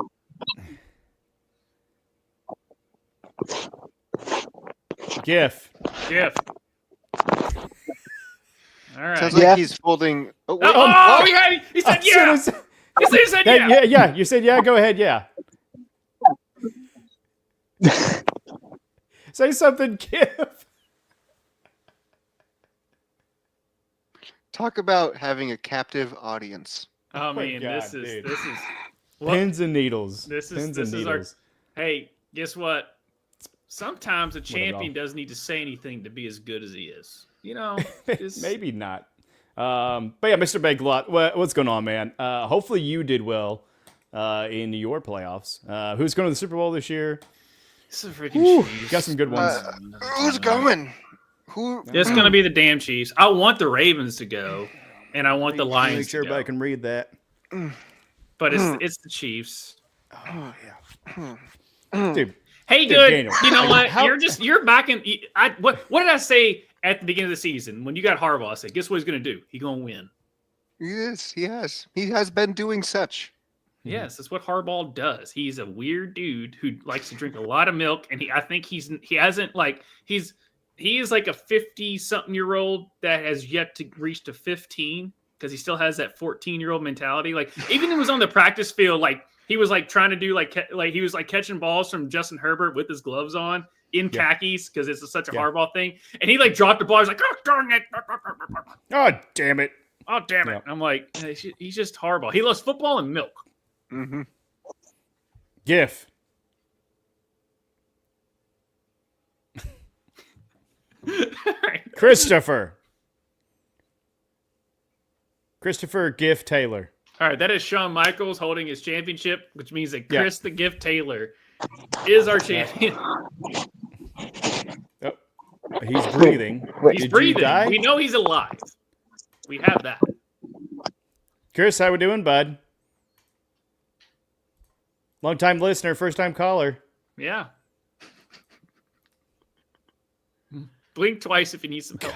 GIF. All right. Sounds like he's folding. Oh, wait. He said yeah. He said yeah. Yeah. You said yeah. Go ahead. Yeah. Say something, GIF. Talk about having a captive audience. Oh man, God, this is pins and needles. This is our. Hey, guess what? Sometimes a champion doesn't need to say anything to be as good as he is. You know, maybe not. But yeah, Mr. Beglot, what's going on, man? Hopefully you did well in your playoffs. Who's going to the Super Bowl this year? This is freaking got some good ones. Who's going? It's going to be the damn Chiefs. I want the Ravens to go, and I want the Lions Make sure to go. everybody can read that. But it's the Chiefs. Oh yeah, dude. Hey, good. Daniel, you know what? You're back in. What did I say at the beginning of the season when you got Harbaugh? I said, guess what he's going to do? He's going to win. Yes, he has. He has been doing such. Yes, that's what Harbaugh does. He's a weird dude who likes to drink a lot of milk, and I think he is like a 50-something-year-old that has yet to reach to 15 because he still has that 14-year-old mentality. Like even he was on the practice field, like he was like trying to do like he was like catching balls from Justin Herbert with his gloves on in khakis because it's such a Harbaugh thing, and he like dropped the ball. He's like, oh darn it! Oh damn it! Oh damn it! Yep. I'm like, he's just Harbaugh. He loves football and milk. Mm-hmm. GIF. Christopher Gift Taylor. All right, that is Shawn Michaels holding his championship, which means that Chris the Gift Taylor is our champion. Oh, he's breathing. He's breathing. We know he's alive. We have that. Chris, how we doing, bud? Long-time listener, first-time caller. Yeah. Blink twice if you need some help.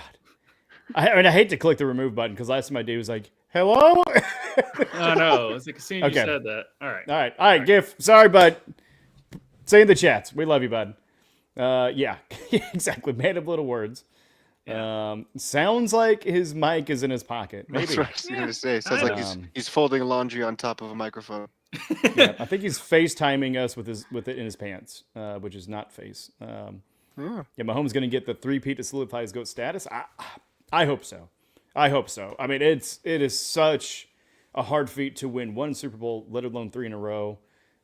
I hate to click the remove button because last time I did was like, hello? Oh, no. It's like as soon as you said that. All right. Gif. Sorry, bud. Say in the chats. We love you, bud. Yeah, exactly. Man of little words. Yeah. Sounds like his mic is in his pocket. Maybe. That's what I was going to say. Sounds like he's folding laundry on top of a microphone. Yeah, I think he's FaceTiming us with it in his pants, which is not face. Yeah, Mahomes going to get the 3-peat to solidify his GOAT status. I hope so. I mean, it is such a hard feat to win one Super Bowl, let alone 3 in a row.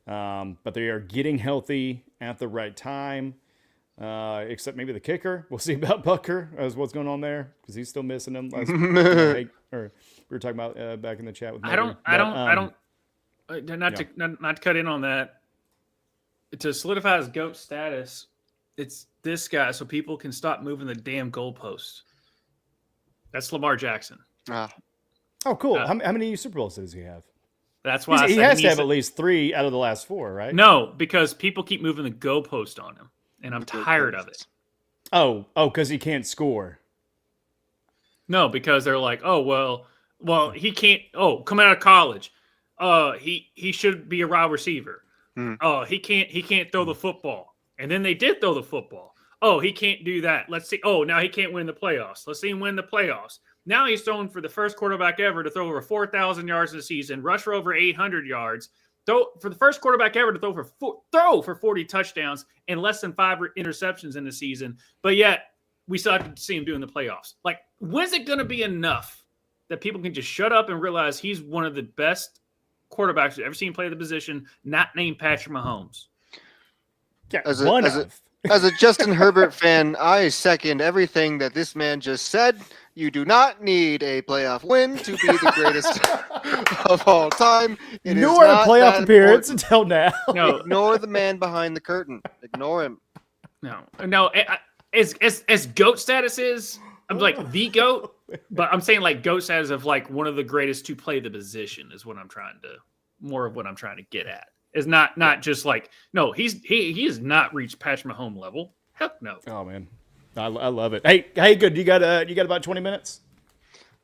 But they are getting healthy at the right time. Except maybe the kicker. We'll see about Bucker as what's going on there because he's still missing him. Or we were talking about back in the chat with. Not to cut in on that. To solidify his GOAT status, it's this guy, so people can stop moving the damn goalpost. That's Lamar Jackson. Oh, cool. How many Super Bowls does he have? That's why he has to have at least 3 out of the last 4, right? No, because people keep moving the goalpost on him, and I'm tired of it. Oh, because he can't score. No, because they're like, well, he can't. Oh, coming out of college, he should be a wide receiver. Oh, he can't throw the football, and then they did throw the football. Oh, he can't do that. Let's see. Oh, now he can't win the playoffs. Let's see him win the playoffs. Now he's throwing for the first quarterback ever to throw over 4,000 yards in a season, rush for over 800 yards, throw for the first quarterback ever to throw for 40 touchdowns and less than 5 interceptions in the season. But yet we still have to see him doing the playoffs. Like, when's it going to be enough that people can just shut up and realize he's one of the best quarterbacks I've ever seen play the position, not named Patrick Mahomes? Yeah, as a Justin Herbert fan, I second everything that this man just said. You do not need a playoff win to be the greatest of all time. Nor a playoff appearance until now. No, ignore the man behind the curtain. Ignore him. No. As GOAT status is, I'm like the GOAT, but I'm saying like GOAT status of like one of the greatest to play the position is what I'm trying to get at. Is not just like, no, he has not reached Patrick Mahomes level. Heck no. Oh man, I love it. Hey, good. You got about 20 minutes.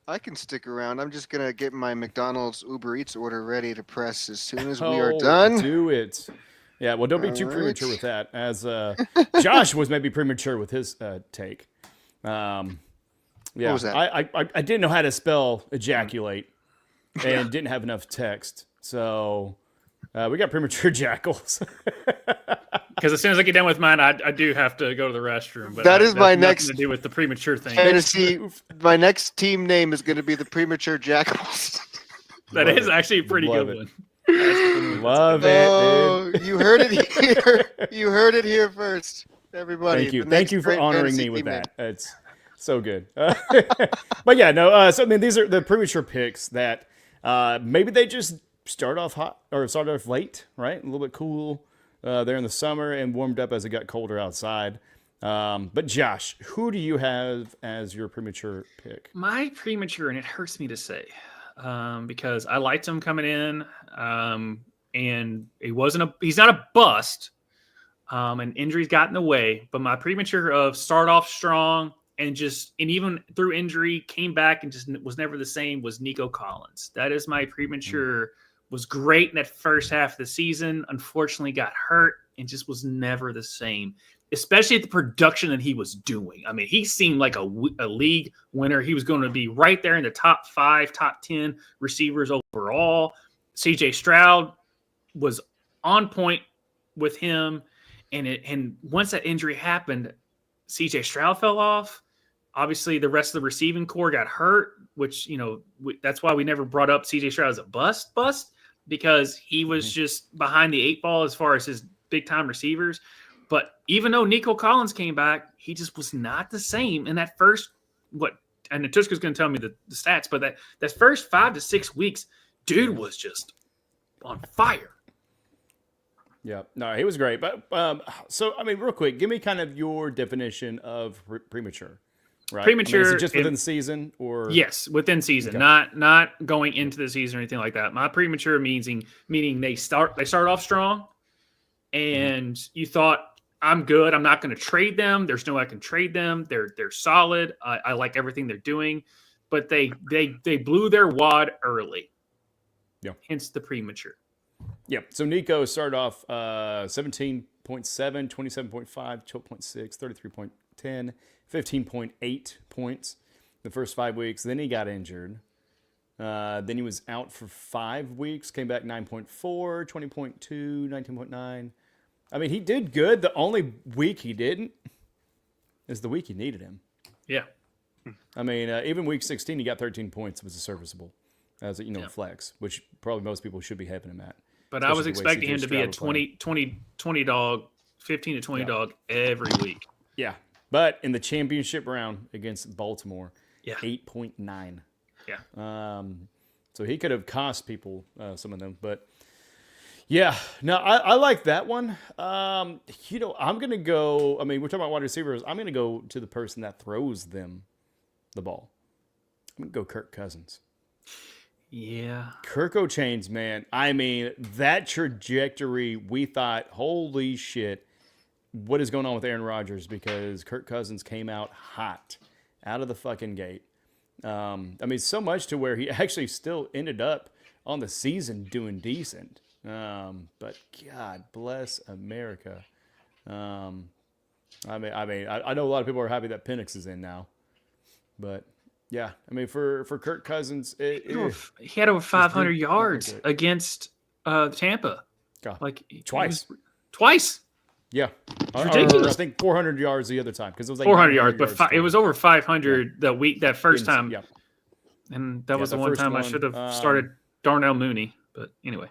I can stick around. I'm just gonna get my McDonald's Uber Eats order ready to press as soon as we are done. Do it. Yeah. Well, don't be too premature with that. As Josh was maybe premature with his take. Yeah. What was that? I didn't know how to spell ejaculate, and didn't have enough text, so. We got premature jackals. Because as soon as I get done with mine, I do have to go to the restroom. But that is my next to do with the premature thing. Fantasy. My next team name is going to be the Premature Jackals. That is actually a pretty good one. Love it, dude. You heard it here. You heard it here first, everybody. Thank you. Thank you for honoring me with that. It's so good. But yeah, no. So I mean, these are the premature picks that maybe they just start off hot or start off late, right? A little bit cool there in the summer and warmed up as it got colder outside. But Josh, who do you have as your premature pick? My premature, and it hurts me to say, because I liked him coming in, and he's not a bust, and injuries got in the way. But my premature of start off strong and even through injury came back and just was never the same was Nico Collins. That is my premature. Was great in that first half of the season. Unfortunately, got hurt and just was never the same, especially at the production that he was doing. I mean, he seemed like a league winner. He was going to be right there in the top 5, top 10 receivers overall. CJ Stroud was on point with him. And once that injury happened, CJ Stroud fell off. Obviously, the rest of the receiving core got hurt, which, that's why we never brought up CJ Stroud as a bust, because he was just behind the 8 ball as far as his big-time receivers. But even though Nico Collins came back, he just was not the same in that first and Tvshka's going to tell me the stats, but that first 5 to 6 weeks, dude was just on fire. Yeah, no, he was great. But so, I mean, real quick, give me kind of your definition of premature. Right? Premature, I mean, is it just within the season, or yes, within season, okay. not going into the season or anything like that. My premature meaning they start off strong, and you thought, I'm good. I'm not going to trade them. There's no way I can trade them. They're solid. I like everything they're doing, but they blew their wad early. Yeah, hence the premature. Yeah. So Nico started off 17.7, 27.5, 12.6, 33.10, 15.8 points the first 5 weeks. Then he got injured. Then he was out for 5 weeks, came back 9.4, 20.2, 19.9. I mean, he did good. The only week he didn't is the week he needed him. Yeah. I mean, even week 16, he got 13 points. It was a serviceable as a, flex, which probably most people should be having him at. But I was expecting him to be a 20 dog, 15 to 20 dog every week. Yeah. But in the championship round against Baltimore, 8.9. Yeah. So he could have cost people some of them. But, yeah, no, I like that one. I'm going to go – I mean, we're talking about wide receivers. I'm going to go to the person that throws them the ball. I'm going to go Kirk Cousins. Yeah. Kirko Chains, man. I mean, that trajectory, we thought, holy shit, what is going on with Aaron Rodgers? Because Kirk Cousins came out hot out of the fucking gate. I mean, so much to where he actually still ended up on the season doing decent. But God bless America. I know a lot of people are happy that Penix is in now, but yeah, I mean, for Kirk Cousins, he had over 500 yards against Tampa. God, like twice. It's Yeah, ridiculous. I think 400 yards the other time because it was like 400 yards, but it was over 500 that first time. Yeah, and that was the one time I should have started Darnell Mooney. But anyway.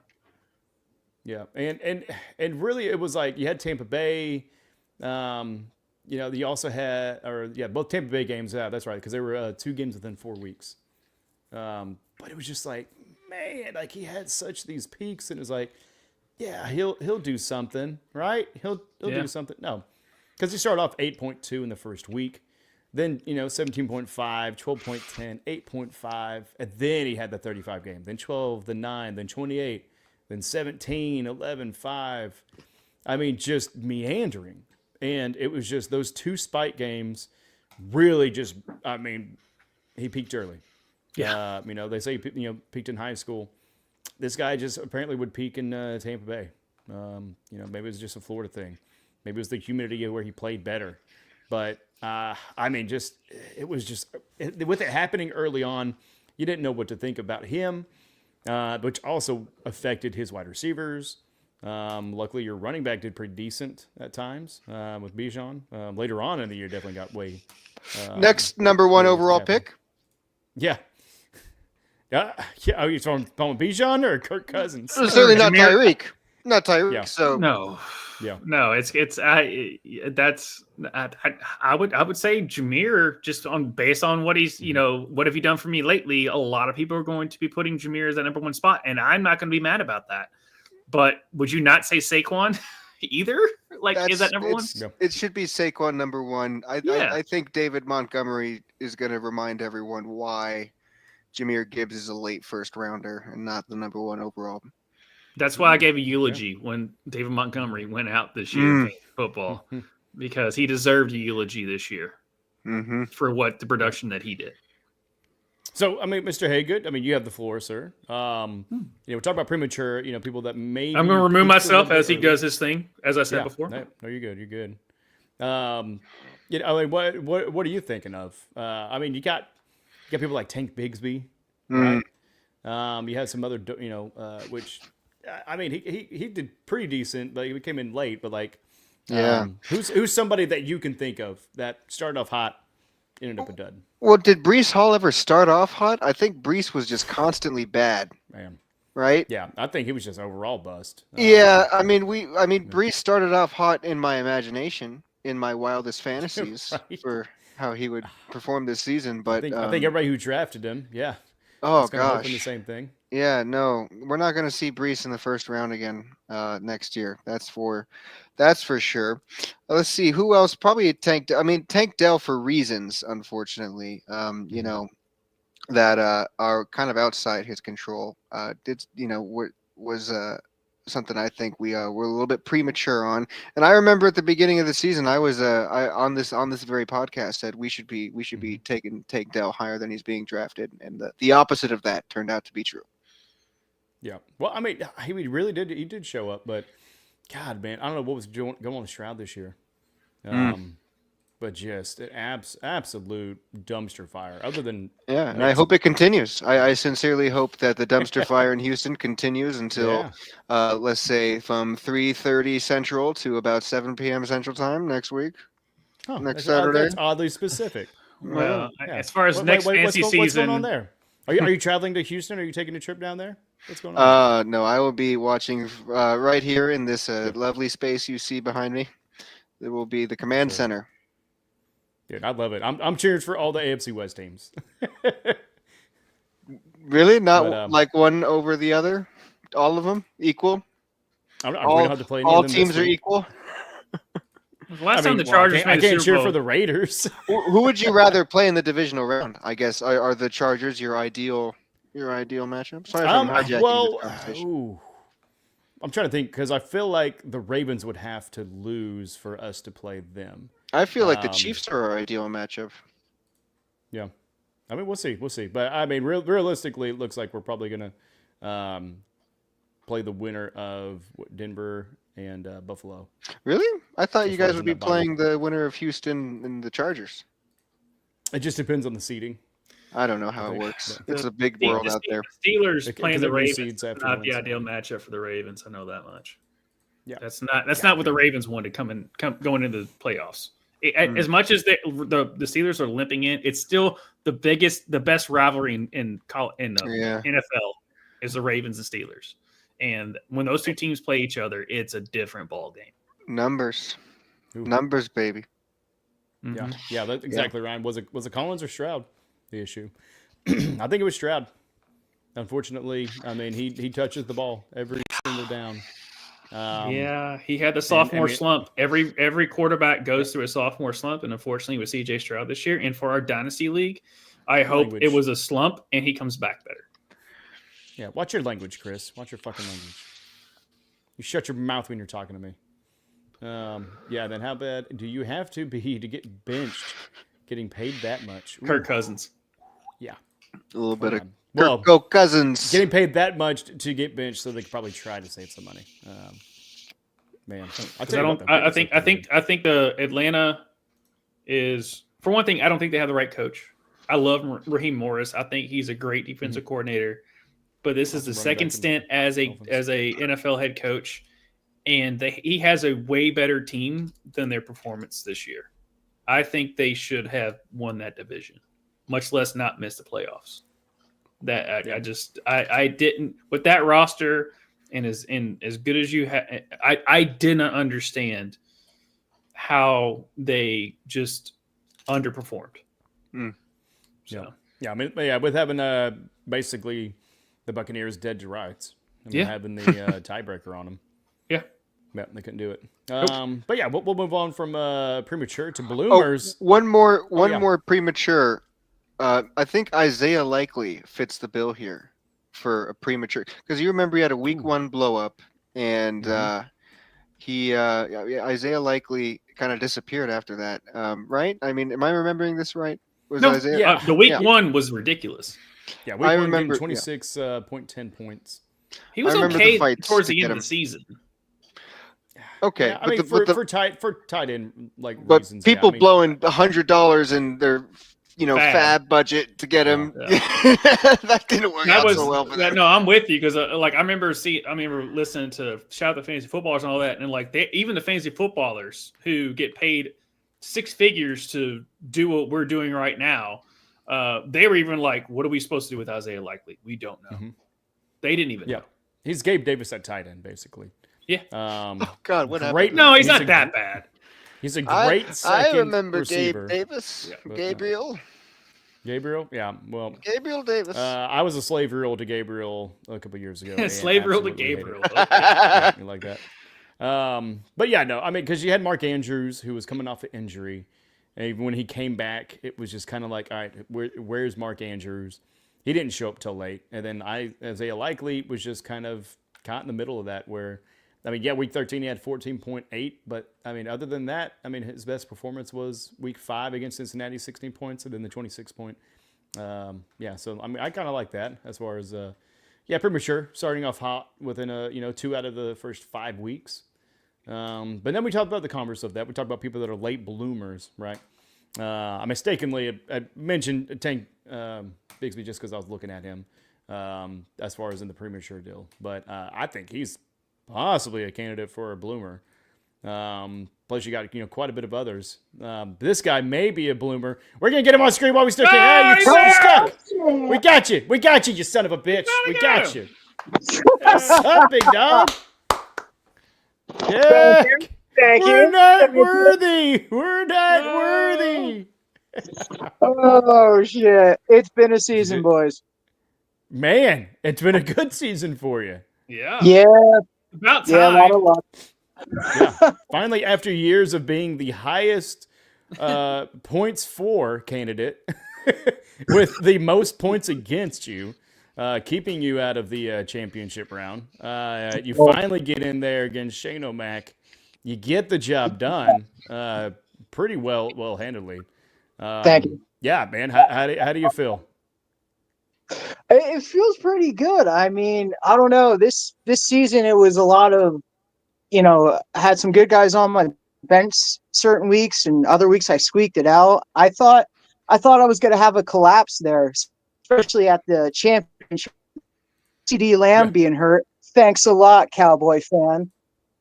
Yeah, and really, it was like you had Tampa Bay. You also had, both Tampa Bay games. Yeah, that's right, because there were 2 games within 4 weeks. But it was just like, man, like he had such these peaks, and it was like, yeah, he'll do something, right? He'll do something. No, because he started off 8.2 in the first week, then 17.5, 12.10, 8.5, and then he had the 35 game, then 12, then 9, then 28, then 17, 11, 5. I mean, just meandering. And it was just those 2 spike games really just, I mean, he peaked early. Yeah. They say he peaked in high school. This guy just apparently would peak in Tampa Bay. Maybe it was just a Florida thing. Maybe it was the humidity where he played better. But, I mean, it was just, with it happening early on, you didn't know what to think about him, which also affected his wide receivers. Luckily, your running back did pretty decent at times with Bijan. Later on in the year, definitely got way. Next number 1 overall pick. Yeah. Yeah. Are you talking Bijan or Kirk Cousins? Certainly not Tyreek. Not Tyreek. Yeah. So no. Yeah. No, I would say Jameer, just based on what he's, what have you done for me lately? A lot of people are going to be putting Jameer as that number 1 spot, and I'm not going to be mad about that. But would you not say Saquon either? Is that number 1? No. It should be Saquon number 1. I think David Montgomery is going to remind everyone why Jahmyr Gibbs is a late first rounder and not the number 1 overall. That's why I gave a eulogy when David Montgomery went out this year in football, because he deserved a eulogy this year for what the production that he did. So, I mean, Mr. Haygood, I mean, you have the floor, sir. We're talking about premature, people that may. I'm going to remove myself as he does his thing, as I said before. No, you're good. You're good. I mean, what are you thinking of? I mean, you got people like Tank Bigsby, right? You had some other, which, I mean, he did pretty decent, but he came in late. But who's somebody that you can think of that started off hot, ended up a dud? Well, did Breece Hall ever start off hot? I think Breece was just constantly bad. Man. right? Yeah, I think he was just overall bust. Yeah, I mean, Brees started off hot in my imagination, in my wildest fantasies Right. for how he would perform this season. But I think everybody who drafted him, yeah, oh was kind of hoping the gosh, same thing. yeah, no, we're not going to see Brees in the first round again next year. That's for sure. Let's see who else. Probably Tank. I mean, Tank Dell for reasons, unfortunately. You Mhm. know that are kind of outside his control. Did was something I think we were a little bit premature on. And I remember at the beginning of the season, I was on this very podcast said we should be Mhm. taking Tank Dell higher than he's being drafted, and the opposite of that turned out to be true. Yeah. Well, I mean, he really did. He did show up, but God, man, I don't know what was going on with Stroud this year. But just an absolute dumpster fire. Other than Yeah, and I makes hope it continues. I sincerely hope that the dumpster fire in Houston continues until, yeah. let's say, from 3:30 Central to about 7 p.m. Central Time next week, Oh, next Saturday. that's oddly specific. Well, Well, Yeah. as far as Wait, next wait, fantasy what's going on season, there? Are you traveling to Houston? Are you taking a trip down there? What's going on? no, I will be watching right here in this Good. lovely space you see behind me. There will be the command Sure. center. Dude, I love it. I'm cheering for all the AFC West teams. Really, not But like one over the other. All of them equal. we don't All have to play any of them teams this are week. equal. the last I time mean, the well, Chargers I made can't the cheer Super for Bowl, the Raiders. Who would you rather play in the divisional round? I guess are the Chargers your ideal matchup? Sorry if I'm hijacking Well, this conversation. ooh, I'm trying to think because I feel like the Ravens would have to lose for us to play them. I feel like the Um, Chiefs are our ideal matchup. Yeah, I mean, we'll see. But I mean, realistically, it looks like we're probably gonna play the winner of Denver and Buffalo. Really? I thought As you far guys as would in be that bye week. playing the winner of Houston and the Chargers. It just depends on the seeding. I don't know how it think, works. but- It's a big the world out there. Steelers Because playing the it Ravens reseeds is after not the Wednesday. ideal matchup for the Ravens. I know that much. Yeah. That's not what the Ravens wanted going into the playoffs. As much as the Steelers are limping in, it's still the best rivalry in the NFL is the Ravens and Steelers. And when those two teams play each other, it's a different ball game. Numbers, Ooh. numbers, baby. Mm-hmm. Yeah, that's exactly right. Was it Collins or Stroud the issue? I think it was Stroud. Unfortunately, I mean he touches the ball every single down. Yeah, he had the sophomore mean- slump. Every quarterback goes through a sophomore slump, and unfortunately with CJ Stroud this year, and for our dynasty league, I hope Language. it was a slump and he comes back better. Yeah, watch your language, Chris. Watch your fucking language. You shut your mouth when you're talking to me. Yeah, then how bad do you have to be to get benched getting paid that much? Ooh, Kirk Cousins. Yeah. A little bit of Well, Kirk Cousins. getting paid that much to get benched, so they could probably try to save some money. Man, I think the Atlanta is, for one thing, I don't think they have the right coach. I love Raheem Morris. I think he's a great defensive coordinator, but this is the second stint as a NFL head coach, and he has a way better team than their performance this year. I think they should have won that division, much less not miss the playoffs. I didn't with that roster and as good as you had. I didn't understand how they just underperformed. So. Yeah. I mean, yeah, with having basically the Buccaneers dead to rights. I mean, Yeah. having the tiebreaker on them. Yeah. Yeah, they couldn't do it. But yeah, we'll move on from premature to bloomers. One more yeah. premature. I think Isaiah Likely fits the bill here for a premature, because you remember he had a week 1 blow up, and Isaiah Likely kind of disappeared after that. Right? I mean, am I remembering this right? Isaiah? The week 1 was ridiculous. Yeah, week I one remember- getting 26.10 points. He was remember the okay fights towards to the get end of him. the season. Okay, Yeah, I mean, for tight end but reasons. people yeah, I mean, blowing $100 in their fab budget to get him. That didn't work out so well for them. No, I'm with you because I remember listening to Shout Out the Fantasy Footballers and all that, and even the fantasy footballers who get paid 6 figures to do what we're doing right now, they were even like, "What are we supposed to do with Isaiah Likely? We don't know." They didn't even know. He's Gabe Davis at tight end, basically. Yeah. Oh God, what great. happened? No, he's not that bad. He's a great second I remember receiver. Gabe Davis, but, Gabriel. Gabriel, yeah. Well, Gabriel Davis. I was a slave reel to Gabriel a couple years ago. Slave reel to Gabriel. Okay. Yeah, you like that. But yeah, no, I mean, because you had Mark Andrews, who was coming off an injury. And even when he came back, it was just kind of like, all right, where's Mark Andrews? He didn't show up till late. And then Isaiah Likely was just kind of caught in the middle of that where, I mean, yeah, week 13 he had 14.8, but I mean, other than that, I mean, his best performance was week 5 against Cincinnati, 16 points, and then the 26 point. Yeah, so I mean, I kind of like that as far as, premature, starting off hot within 2 out of the first 5 weeks. But then we talked about the converse of that. We talked about people that are late bloomers, right? I mistakenly I mentioned Tank Bigsby just because I was looking at him as far as in the premature deal. But I think he's possibly a candidate for a bloomer. Plus, you got quite a bit of others. This guy may be a bloomer. We're gonna get him on screen while we still can. Hey, you're stuck. We got you. We got you, you son of a bitch. We got you. What's up, big dog? Yeah. Thank you. We're not worthy. We're not worthy. Oh shit! It's been a season, boys. Man, it's been a good season for you. Yeah. Yeah. About time. Yeah, a lot of luck. Yeah. Finally, after years of being the highest points for candidate with the most points against you, keeping you out of the championship round, you finally get in there against Shane O'Mac. You get the job done pretty well handedly. Thank you. Yeah, man. How do you feel? It feels pretty good. I mean, I don't know. This season, it was a lot of, had some good guys on my bench certain weeks, and other weeks I squeaked it out. I thought I was going to have a collapse there, especially at the championship. CD Lamb being hurt. Thanks a lot, Cowboy fan.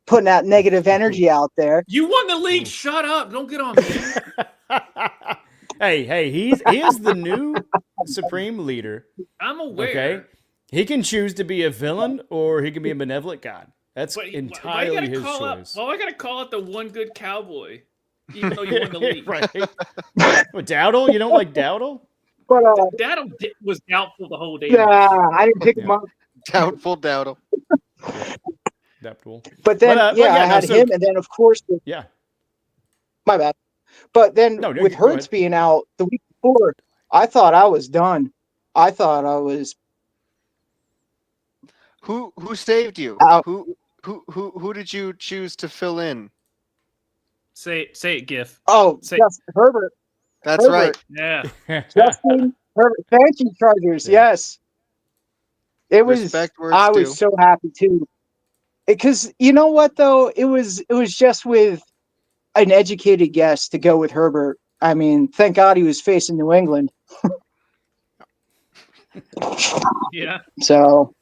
Putting that negative energy out there. You won the league. Shut up. Don't get on me. Hey, he is the new supreme leader. I'm aware. Okay, he can choose to be a villain or he can be a benevolent god. That's entirely his choice. I gotta call it the one good cowboy, even though you won the league. Right. Well, Dowdle, you don't like Dowdle? But Dowdle was doubtful the whole day. yeah, I didn't pick him up. Doubtful. Doubtful. But then, I had him, and then of course, yeah. My bad. But then with Hurts being out the week before, I thought I was done. I thought I was. Who saved you? Out. Who did you choose to fill in? Say it, Gif. Oh, Justin Herbert. That's Herbert. Yeah. Justin Herbert. Thank you, Chargers. Yeah. Yes. It was. I was so happy too. Because you know what though, it was just with an educated guess to go with Herbert. I mean, thank God he was facing New England. Yeah. So,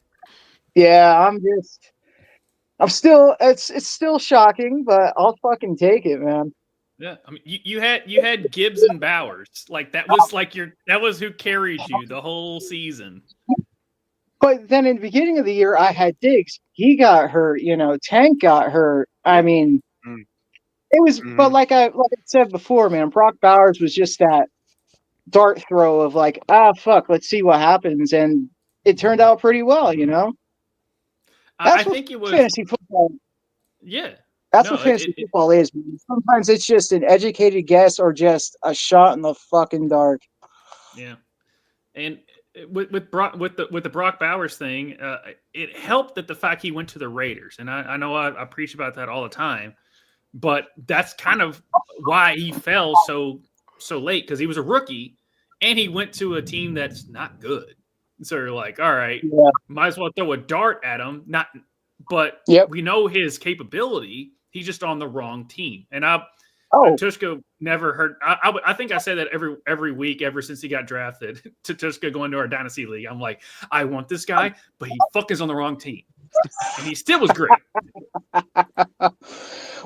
yeah, I'm still. It's still shocking, but I'll fucking take it, man. Yeah, I mean, you had Gibbs and Bowers, like that was who carried you the whole season. But then in the beginning of the year, I had Diggs. He got hurt. Tank got hurt. I mean, it was. But like I said before, man, Brock Bowers was just that dart throw of like, fuck, let's see what happens, and it turned out pretty well. I think it was fantasy football. Yeah, that's what fantasy football is. Man. Sometimes it's just an educated guess or just a shot in the fucking dark. Yeah, and. With the Brock Bowers thing, it helped that the fact he went to the Raiders, and I know I preach about that all the time, but that's kind of why he fell so late, because he was a rookie and he went to a team that's not good. So you're like, all right, might as well throw a dart at him. But we know his capability. He's just on the wrong team, and Tvshka never heard. I think I say that every week ever since he got drafted to Tvshka going to our dynasty league. I'm like, I want this guy, but he is on the wrong team, and he still was great.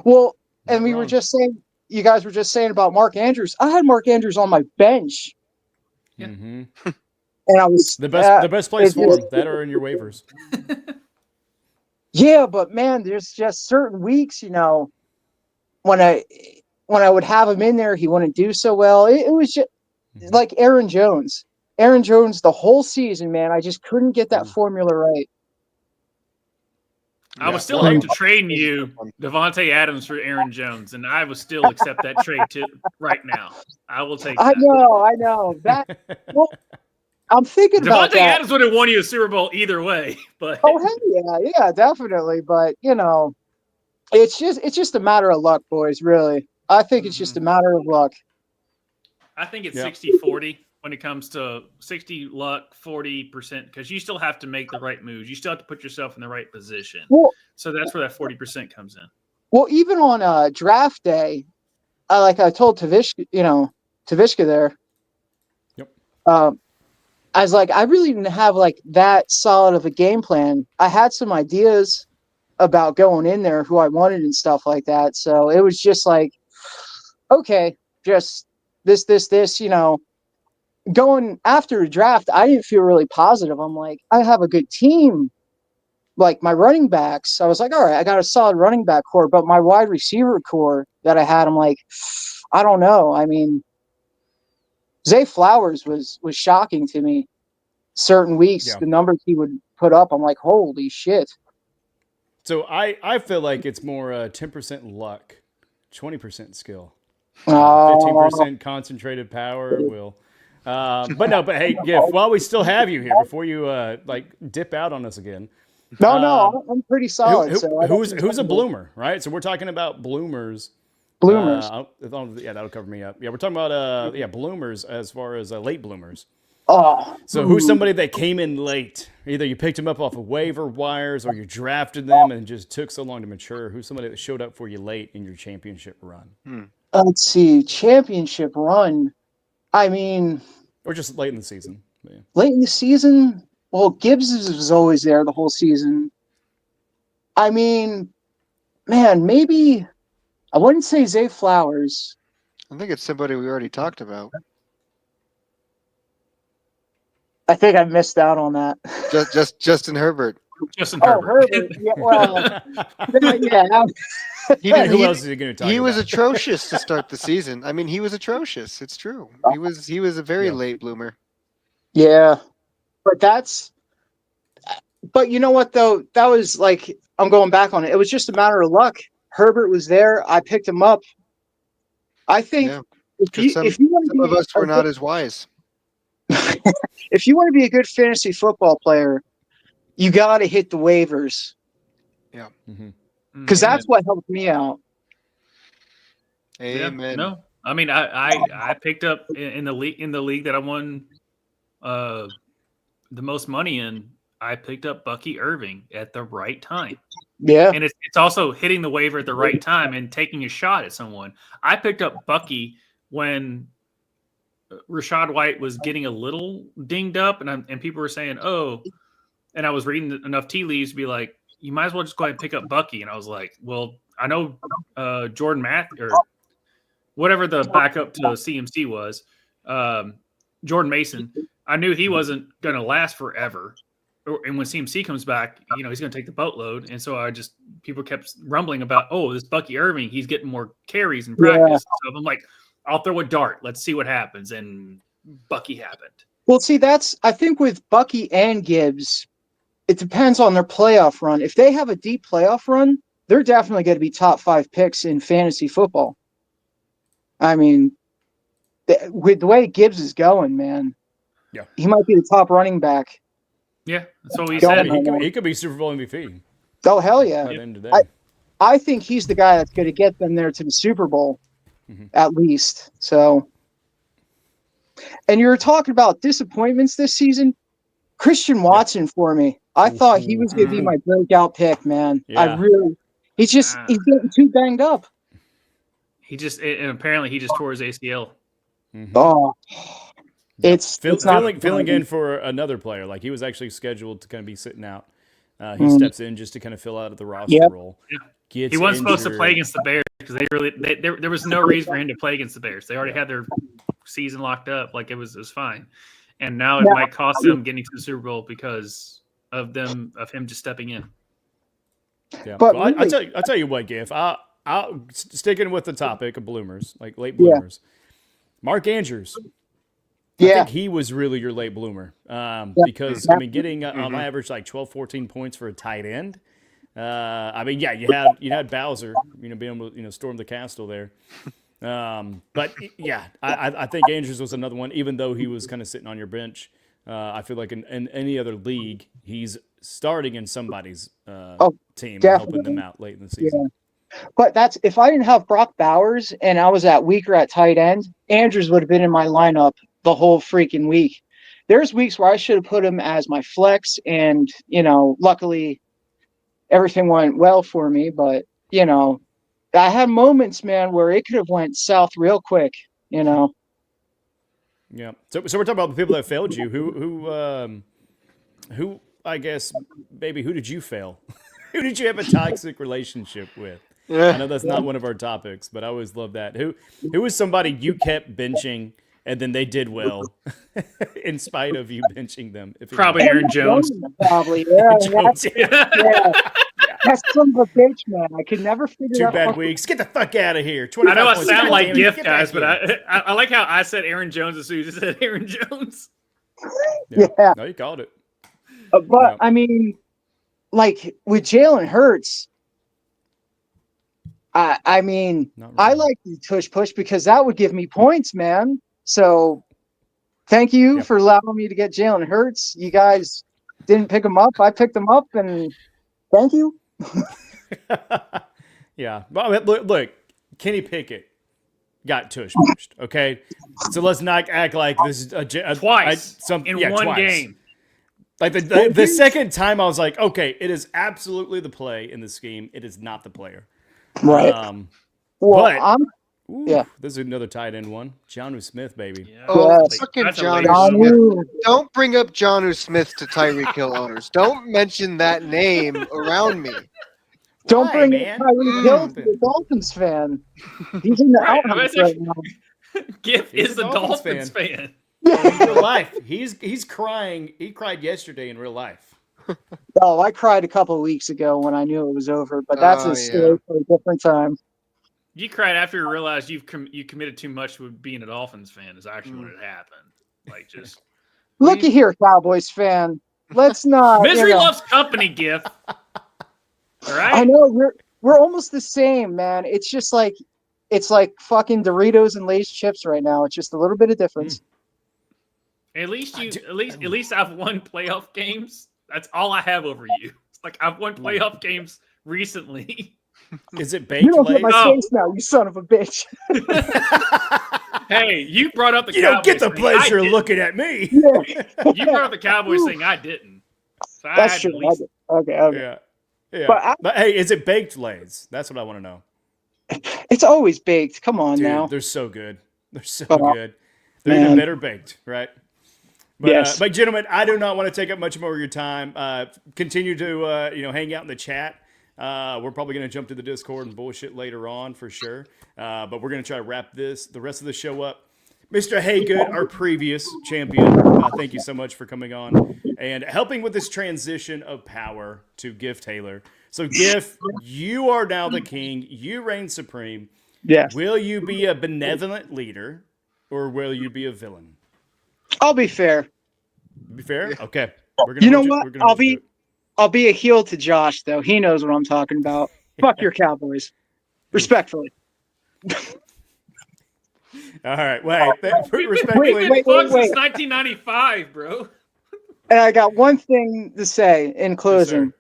Well, and we were just saying, you guys were just saying about Mark Andrews. I had Mark Andrews on my bench. Yeah. Mm-hmm. and I was The best place it for just- them that are in your waivers. Yeah, but man, there's just certain weeks, when I would have him in there, he wouldn't do so well. It was just like Aaron Jones. Aaron Jones, the whole season, man, I just couldn't get that formula right. I would still well, like to trade you Devontae Adams for Aaron Jones, and I would still accept that trade too right now. I will take that. I know that. Well, I'm thinking about Devontae that. Adams would have won you a Super Bowl either way, but Oh hell yeah, definitely. But it's just a matter of luck, boys. Really, I think it's just a matter of luck. I think it's Yep. 60-40 when it comes to 60 luck, 40%, because you still have to make the right moves. You still have to put yourself in the right position. Well, So that's where that 40% comes in. well, even on draft day, I told Tvshka there. Yep. I was like, I really didn't have like that solid of a game plan. I had some ideas about going in there, who I wanted and stuff like that. So it was just like, okay, just this, going after a draft, I didn't feel really positive. I'm like, I have a good team. Like my running backs, I was like, all right, I got a solid running back core, but my wide receiver core that I had, I'm like, I don't know. I mean, Zay Flowers was shocking to me. Certain weeks, Yeah. the numbers he would put up, I'm like, holy shit. So I feel like it's more 10% luck, 20% skill, Oh, 15% concentrated power. But hey, Giff, while we still have you here, before you dip out on us again, no, I'm pretty solid. who's a bloomer, right? So we're talking about bloomers. Bloomers. That'll cover me up. Yeah, we're talking about bloomers as far as late bloomers. Oh, So who's somebody that came in late? Either you picked them up off of waiver wires or you drafted them and it just took so long to mature. Who's somebody that showed up for you late in your championship run? let's see, championship run. I mean, Or just late in the season. Yeah. late in the season, well, Gibbs was always there the whole season. I mean, man, maybe I wouldn't say Zay Flowers. I think it's somebody we already talked about. I think I missed out on that. Just Justin Herbert. Justin Oh, Herbert. Herbert. Yeah, well, yeah. He, Who else is he going to talk he about? was atrocious to start the season. I mean, he was atrocious. It's true. He was a very late bloomer. Yeah. But you know what, though? That was like, I'm going back on it. It was just a matter of luck. Herbert was there. I picked him up. I think Yeah. if you want to Some be of us were not as wise. if you want to be a good fantasy football player, you got to hit the waivers because that's what helped me out. Yeah, Amen. no, I mean, I picked up in the league that I won the most money in. I picked up Bucky Irving at the right time. Yeah. And it's also hitting the waiver at the right time and taking a shot at someone. I picked up Bucky when Rachaad White was getting a little dinged up, and people were saying, "Oh," and I was reading enough tea leaves to be like, "You might as well just go ahead and pick up Bucky." And I was like, "Well, I know Jordan or whatever the backup to CMC was, Jordan Mason. I knew he wasn't going to last forever." And when CMC comes back, he's going to take the boatload. And so people kept rumbling about, oh, this Bucky Irving, he's getting more carries in practice. Yeah. So I'm like, I'll throw a dart. Let's see what happens. And Bucky happened. Well, see, I think with Bucky and Gibbs, it depends on their playoff run. If they have a deep playoff run, they're definitely going to be top 5 picks in fantasy football. I mean, with the way Gibbs is going, man, he might be the top running back. Yeah, that's what we Go said. ahead. He could be Super Bowl MVP. Oh, hell yeah. By the end of the day. I think he's the guy that's going to get them there to the Super Bowl, at least. So, and you're talking about disappointments this season. Christian Watson for me. I thought he was going to be my breakout pick, man. Yeah. He's getting too banged up. And apparently he just tore his ACL. Oh, it's filling in for another player. Like he was actually scheduled to kind of be sitting out. He steps in just to kind of fill out the roster role. Yeah. He wasn't supposed to play against the Bears because there was no reason for him to play against the Bears. They already had their season locked up. Like it was fine. and now it might cost them getting to the Super Bowl because of him just stepping in. Yeah, But well, really- I'll tell you what, Gif. I'll sticking with the topic of bloomers, like late bloomers. Mark Andrews. I think he was really your late bloomer because, I mean, getting on average like 12, 14 points for a tight end. I mean, yeah, you had Bowser, being able to, storm the castle there. But yeah, I think Andrews was another one, even though he was kind of sitting on your bench. I feel like in any other league, he's starting in somebody's team and helping them out late in the season. Yeah. But that's if I didn't have Brock Bowers and I was at weaker at tight end, Andrews would have been in my lineup the whole freaking week. There's weeks where I should have put him as my flex, and luckily everything went well for me. But I had moments, man, where it could have went south real quick. Yeah. So we're talking about the people that failed you. Who I guess maybe who did you fail? Who did you have a toxic relationship with? I know that's not one of our topics, but I always love that. Who was somebody you kept benching and then they did well in spite of you benching them? Probably Aaron Jones. Probably, yeah. Jones. That's son of a bitch, man. I could never figure Two out. bad weeks. Get the fuck out of here. I know I points. sound like Damn it. gift Get guys, back but here. I like how I said Aaron Jones as soon as you said Aaron Jones. Yeah. No, you called it. But I mean, like with Jalen Hurts, I mean, Not really. I like the tush push because that would give me points, man. So thank you for allowing me to get Jalen Hurts. You guys didn't pick him up. I picked him up, and thank you. Yeah. Well, look, Kenny Pickett got tush pushed, okay? So let's not act like this is Twice in one twice. game. Like the second time I was like, okay, it is absolutely the play in the scheme. It is not the player. Right. Well, yeah. This is another tight end one. Jonnu Smith, baby. Yeah. Oh, Yes. fucking That's a John late Smith. Don't bring up Jonnu Smith to Tyreek Hill owners. Don't mention that name around me. Don't Why, bring man? Tyreek Hill to the Dolphins fan. He's in the Right, outhouse I right was now. Giff He's is a a Dolphins Dolphins fan. In real life, he's crying. He cried yesterday in real life. Oh, I cried a couple of weeks ago when I knew it was over, but that's a story for a different time. You cried after you realized you committed too much to being a Dolphins fan. Is actually what had happened. Like just Looky here, Cowboys fan. Let's not. misery loves company. Giff. All right. I know we're almost the same, man. It's just like fucking Doritos and Lay's chips right now. It's just a little bit of difference. At least I've won playoff games. That's all I have over you. It's like I've won playoff games recently. Is it baked You don't get Lay's? my face now, you son of a bitch. Hey, you brought up the You don't get the Cowboys thing. I pleasure of didn't. looking at me. You brought up the Cowboys thing. I didn't. So I That's had true. at least- Okay. Yeah. But But hey, is it baked Lay's? That's what I want to know. It's always baked. Come on Dude, now. they're so good. They're so Oh, good. They're even man. better baked, right? But, Yes. but gentlemen, I do not want to take up much more of your time. Continue to hang out in the chat. We're probably going to jump to the Discord and bullshit later on for sure. But we're going to try to wrap the rest of the show up. Mr. Haygood, our previous champion, thank you so much for coming on and helping with this transition of power to Giff Taylor. So, Giff, you are now the king. You reign supreme. Yes. Will you be a benevolent leader or will you be a villain? I'll be fair. Be fair? Okay. You know what? I'll be a heel to Josh, though. He knows what I'm talking about. Fuck your Cowboys. Respectfully. All right. Wait. Respectfully. We've been wait, fucked wait. since 1995, bro. And I got one thing to say in closing. sir.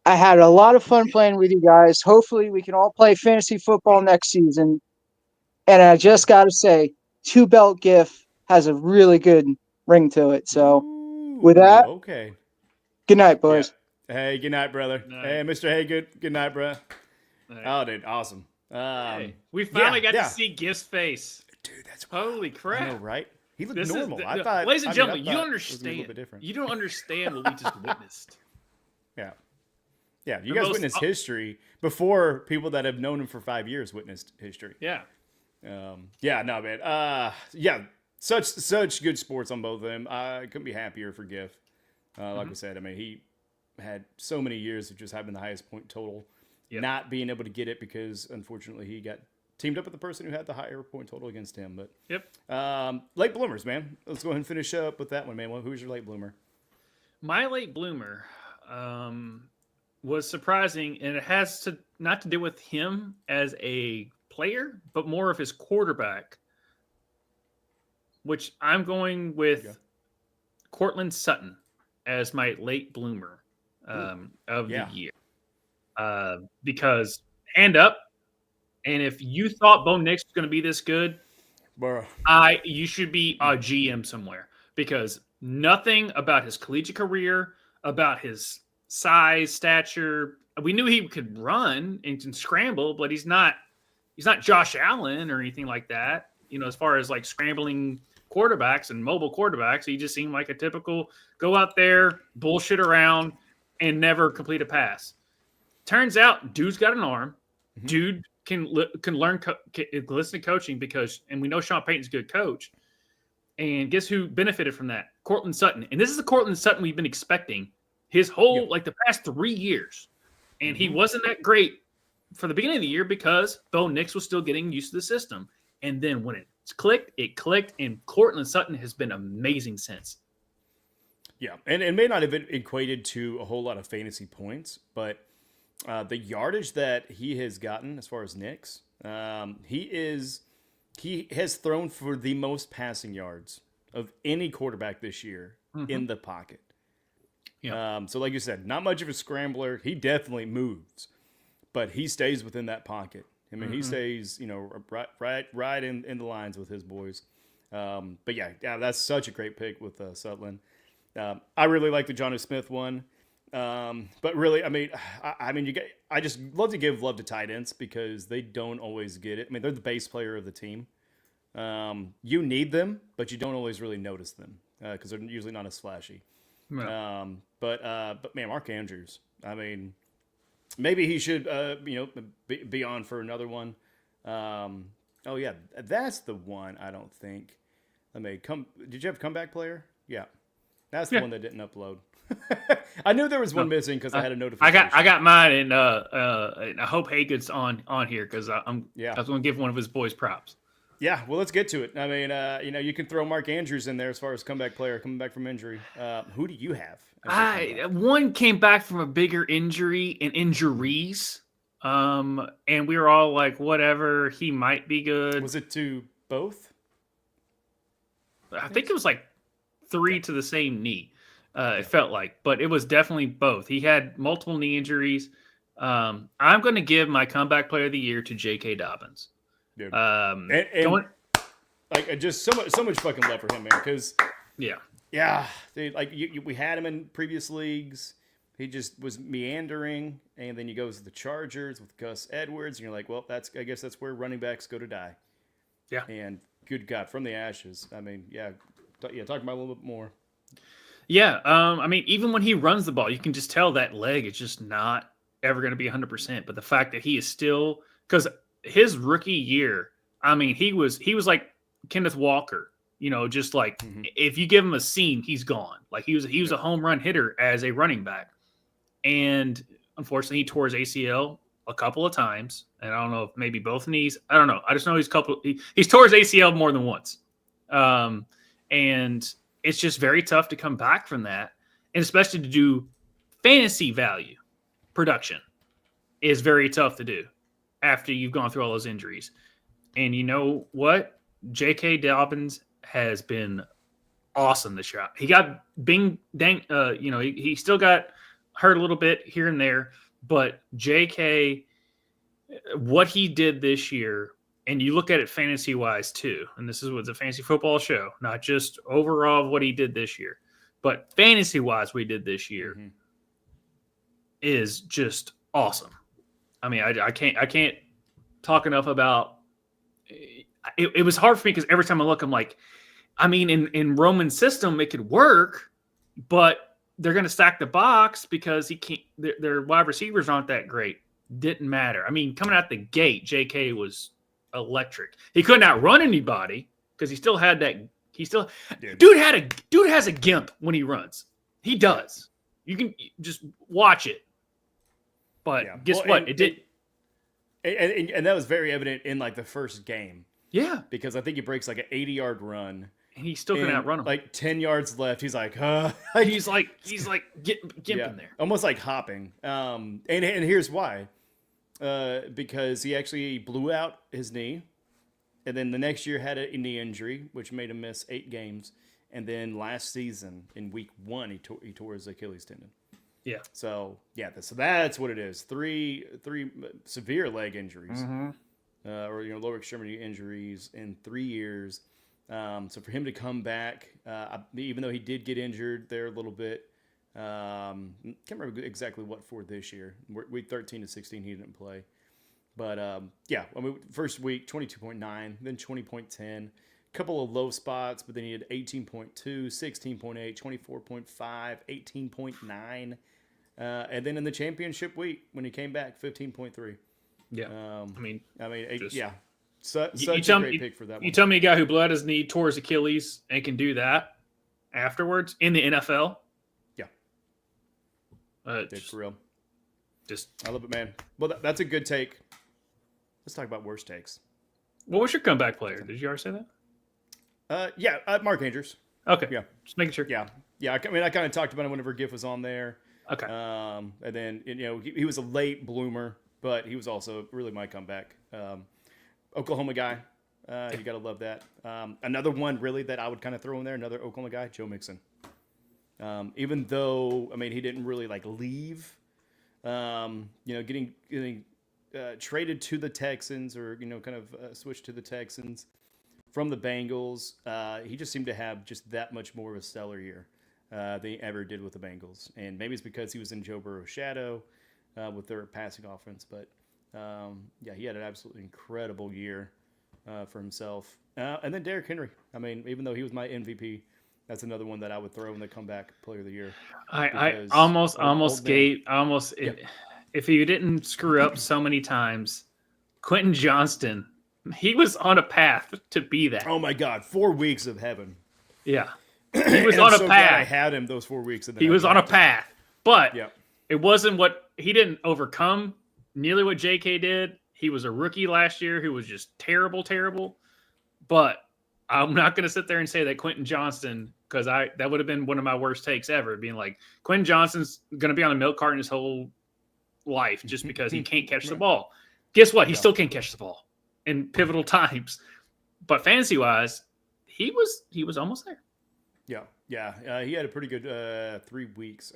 I had a lot of fun playing with you guys. Hopefully, we can all play fantasy football next season. And I just got to say, Two Belt Giff has a really good ring to it. So, with that, Okay. good night, boys. Yeah. Hey, good night, brother. Night. Hey, Mr. Haygood. Good night, bro. Night. Oh, dude. Awesome. Hey, we finally got yeah. to see Giff's face. Dude, that's Holy crap. I know, right? He looked This normal. is, I thought, ladies and I mean, gentlemen, I you thought don't it was a little understand. bit different. You don't understand what we just witnessed. Yeah. Yeah. You The guys most- witnessed history before people that have known him for 5 years witnessed history. Yeah. Yeah, no, man. Yeah. such good sports on both of them. I couldn't be happier for Giff. Like we said, I mean, he had so many years of just having the highest point total, not being able to get it because, unfortunately, he got teamed up with the person who had the higher point total against him. But late bloomers, man. Let's go ahead and finish up with that one, man. Who's your late bloomer? My late bloomer was surprising, and it has to not to do with him as a player, but more of his quarterback, which I'm going with Cortland Sutton as my late bloomer of the year. Because hand up, and if you thought Bo Nix was going to be this good, you should be a GM somewhere, because nothing about his collegiate career, about his size, stature. We knew he could run and can scramble, but he's not Josh Allen or anything like that. You know, as far as like scrambling quarterbacks and mobile quarterbacks, he just seemed like a typical go out there, bullshit around, and never complete a pass. Turns out, dude's got an arm. Dude can learn, listen to coaching and we know Sean Payton's a good coach. And guess who benefited from that? Cortland Sutton. And this is the Cortland Sutton we've been expecting his whole, like the past 3 years. And he wasn't that great for the beginning of the year because Bo Nix was still getting used to the system. And then when it clicked, and Cortland Sutton has been amazing since. Yeah, and it may not have been equated to a whole lot of fantasy points, but the yardage that he has gotten as far as Nix, he has thrown for the most passing yards of any quarterback this year in the pocket. Yeah. So like you said, not much of a scrambler. He definitely moves, but he stays within that pocket. I mean, he stays, right in the lines with his boys. But yeah, that's such a great pick with Sutton. I really like the Jonnu Smith one. But really, I just love to give love to tight ends because they don't always get it. I mean, they're the base player of the team. You need them, but you don't always really notice them because they're usually not as flashy. No. But man, Mark Andrews. I mean, maybe he should be on for another one. Oh yeah, that's the one. I don't think. Did you have comeback player? Yeah, that's the one that didn't upload. I knew there was one missing because I had a notification. I got mine, and I hope Hagen's on here because I was going to give one of his boys props. Yeah, well, let's get to it. I mean, you can throw Mark Andrews in there as far as comeback player coming back from injury. Who do you have? One came back from a bigger injury and injuries, and we were all like, whatever, he might be good. Was it to both? I think it was like 3 to the same knee. It felt like, but it was definitely both. He had multiple knee injuries. I'm going to give my comeback player of the year to J.K. Dobbins. Dude. Just so much fucking love for him, man. Because dude, we had him in previous leagues. He just was meandering, and then he goes to the Chargers with Gus Edwards, and you're like, well, I guess that's where running backs go to die. Yeah. And good God, from the ashes. I mean, talk about a little bit more. Yeah, I mean, even when he runs the ball, you can just tell that leg is just not ever going to be 100%. But the fact that he is still, because his rookie year, I mean, he was like Kenneth Walker, just like if you give him a seam, he's gone. Like he was a home run hitter as a running back, and unfortunately, he tore his ACL a couple of times, and I don't know if maybe both knees. I don't know. I just know he's tore his ACL more than once, and it's just very tough to come back from that, and especially to do fantasy value production is very tough to do after you've gone through all those injuries. And you know what? J.K. Dobbins has been awesome this year. He got he still got hurt a little bit here and there, but J.K., what he did this year, and you look at it fantasy-wise too, and this is what's a fantasy football show, not just overall what he did this year, but fantasy-wise what he did this year is just awesome. I mean, I can't talk enough about it. It was hard for me because every time I look, I'm like, I mean, in Roman's system, it could work, but they're going to stack the box because he can't. Their wide receivers aren't that great. Didn't matter. I mean, coming out the gate, J.K. was electric. He couldn't outrun anybody because he still had that He still, Dude. dude has a gimp when he runs. He does. You can just watch it. But Yeah. guess Well, what? and- It did. And that was very evident in like the first game Yeah, because I think he breaks like an 80-yard run. and he's still gonna and, outrun him. Like 10 yards left, he's like, he's like gimping there. almost like hopping. And here's why. Because he actually blew out his knee, and then the next year had a knee injury, which made him miss 8 games. And then last season in week 1, he tore his Achilles tendon. Yeah. So that's what it is. Three severe leg injuries, or lower extremity injuries in 3 years. So for him to come back, even though he did get injured there a little bit, can't remember exactly what for this year. Week 13 to 16 he didn't play, but first week 22.9, then 20.10. Couple of low spots, but then he had 18.2, 16.8, 24.5, 18.9. And then in the championship week, when he came back, 15.3. Yeah. Such You a tell great me- pick for that You one. tell me a guy who blew out his knee, tore his Achilles, and can do that afterwards in the NFL? Yeah. Dude, for real. Just I love it, man. Well, that's a good take. Let's talk about worst takes. what was your comeback player? Did you already say that? Mark Andrews. Okay. Yeah. Just making sure. Yeah. I kind of talked about it whenever GIF was on there. Okay. And then, he was a late bloomer, but he was also really my comeback. Oklahoma guy. You got to love that. Another one really that I would kind of throw in there, another Oklahoma guy, Joe Mixon. Even though, he didn't really like leave, getting traded to the Texans or, switched to the Texans from the Bengals. He just seemed to have just that much more of a stellar year than he ever did with the Bengals. And maybe it's because he was in Joe Burrow's shadow with their passing offense. But, he had an absolutely incredible year for himself. And then Derrick Henry. Even though he was my MVP, that's another one that I would throw in the comeback player of the year. I almost gave if he didn't screw up so many times, Quentin Johnston, he was on a path to be that. Oh my God, 4 weeks of heaven. Yeah. He was And on I'm a so glad I path. had him those 4 weeks. And then He I was on a dropped him. path. But Yeah. it wasn't he didn't overcome nearly what JK did. He was a rookie last year who was just terrible. But I'm not going to sit there and say that Quentin Johnston, because that would have been one of my worst takes ever, being like, Quentin Johnston's going to be on a milk carton his whole life just because he can't catch the ball. Guess what? He still can't catch the ball in pivotal times. But fantasy-wise, he was almost there. Yeah. He had a pretty good 3 weeks.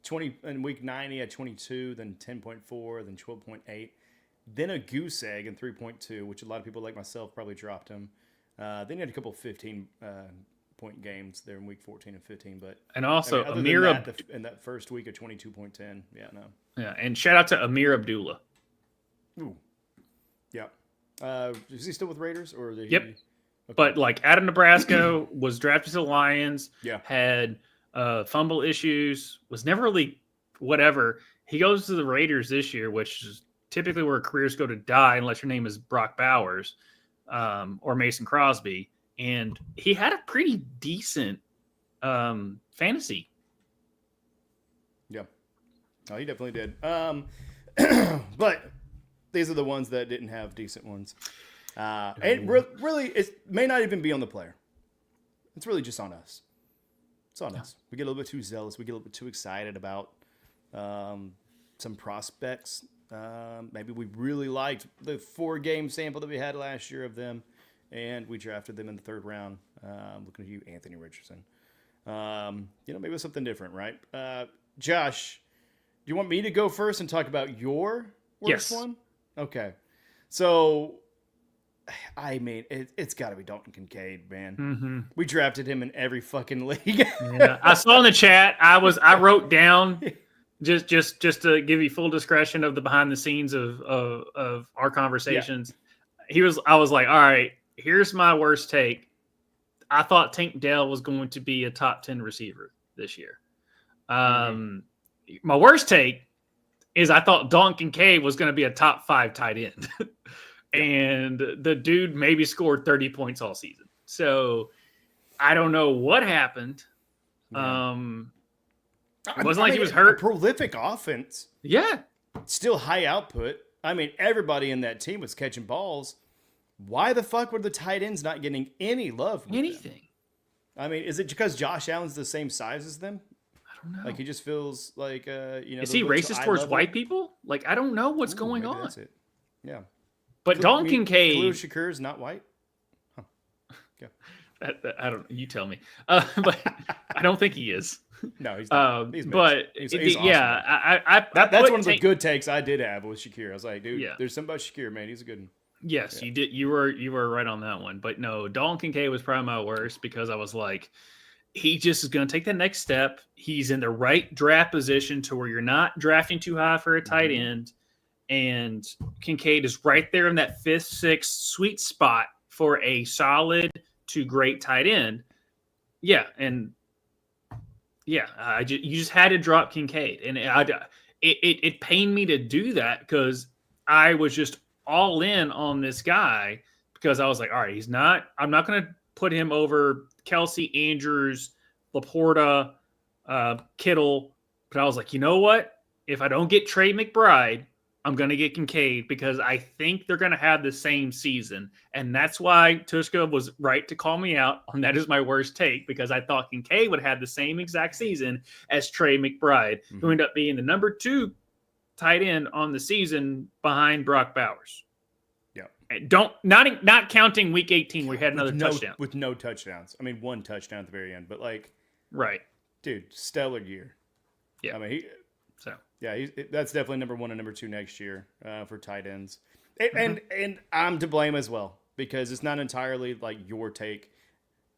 20 in week 9, he had 22, then 10.4, then 12.8, then a goose egg in 3.2, which a lot of people like myself probably dropped him. Then he had a couple of 15-point games there in week 14 and 15. But Also, other than Amir that, in that first week of 22.10, Yeah, and shout out to Amir Abdullah. Ooh. Yeah. Is he still with Raiders or? Yep. Okay. But out of Nebraska, was drafted to the Lions. Yeah. Had fumble issues. Was never really whatever. He goes to the Raiders this year, which is typically where careers go to die, unless your name is Brock Bowers or Mason Crosby. And he had a pretty decent fantasy. Yeah. Oh, he definitely did. But these are the ones that didn't have decent ones. And really, it may not even be on the player. It's really just on us. It's on us. We get a little bit too zealous. We get a little bit too excited about some prospects. Maybe we really liked the 4-game sample that we had last year of them, and we drafted them in the 3rd round. Looking at you, Anthony Richardson. Maybe it's something different, right? Josh, do you want me to go first and talk about your worst one? Okay. So, it's got to be Dalton Kincaid, man. Mm-hmm. We drafted him in every fucking league. Yeah, I saw in the chat. I wrote down just to give you full discretion of the behind the scenes of our conversations. Yeah. I was like, all right, here's my worst take. I thought Tank Dell was going to be a top 10 receiver this year. My worst take is I thought Dalton Kincaid was going to be a top 5 tight end. And the dude maybe scored 30 points all season. So I don't know what happened. Yeah. It wasn't like he was hurt. A prolific offense. Yeah. Still high output. I mean, everybody in that team was catching balls. Why the fuck were the tight ends not getting any love? With Anything. them? I mean, is it because Josh Allen's the same size as them? I don't know. Like he just feels like Is he racist towards white people? Like I don't know what's going on. That's it. Yeah. But Dalton Kincaid. Khalil Shakur is not white. Huh. Yeah. I don't. You tell me. But I don't think he is. No, he's not. He's but he's awesome. Yeah, that's one of the good takes I did have with Shakir. I was like, dude, there's something about Shakir, man. He's a good one. Yes, you did. You were right on that one. But no, Dalton Kincaid was probably my worst because I was like, he just is going to take that next step. He's in the right draft position to where you're not drafting too high for a tight end. And Kincaid is right there in that 5th, 6th sweet spot for a solid to great tight end. Yeah. And yeah, you just had to drop Kincaid. And it pained me to do that because I was just all in on this guy because I was like, all right, I'm not going to put him over Kelsey, Andrews, Laporta, Kittle. But I was like, you know what? If I don't get Trey McBride, I'm going to get Kincaid because I think they're going to have the same season. And that's why Tvshka was right to call me out on that is my worst take because I thought Kincaid would have the same exact season as Trey McBride, who ended up being the number 2 tight end on the season behind Brock Bowers. Yeah. Not counting week 18 where he had another touchdown. With no touchdowns. I mean, 1 touchdown at the very end, but like, right. Dude, stellar year. Yeah. I mean, that's definitely number 1 and number 2 next year for tight ends. And I'm to blame as well because it's not entirely like your take.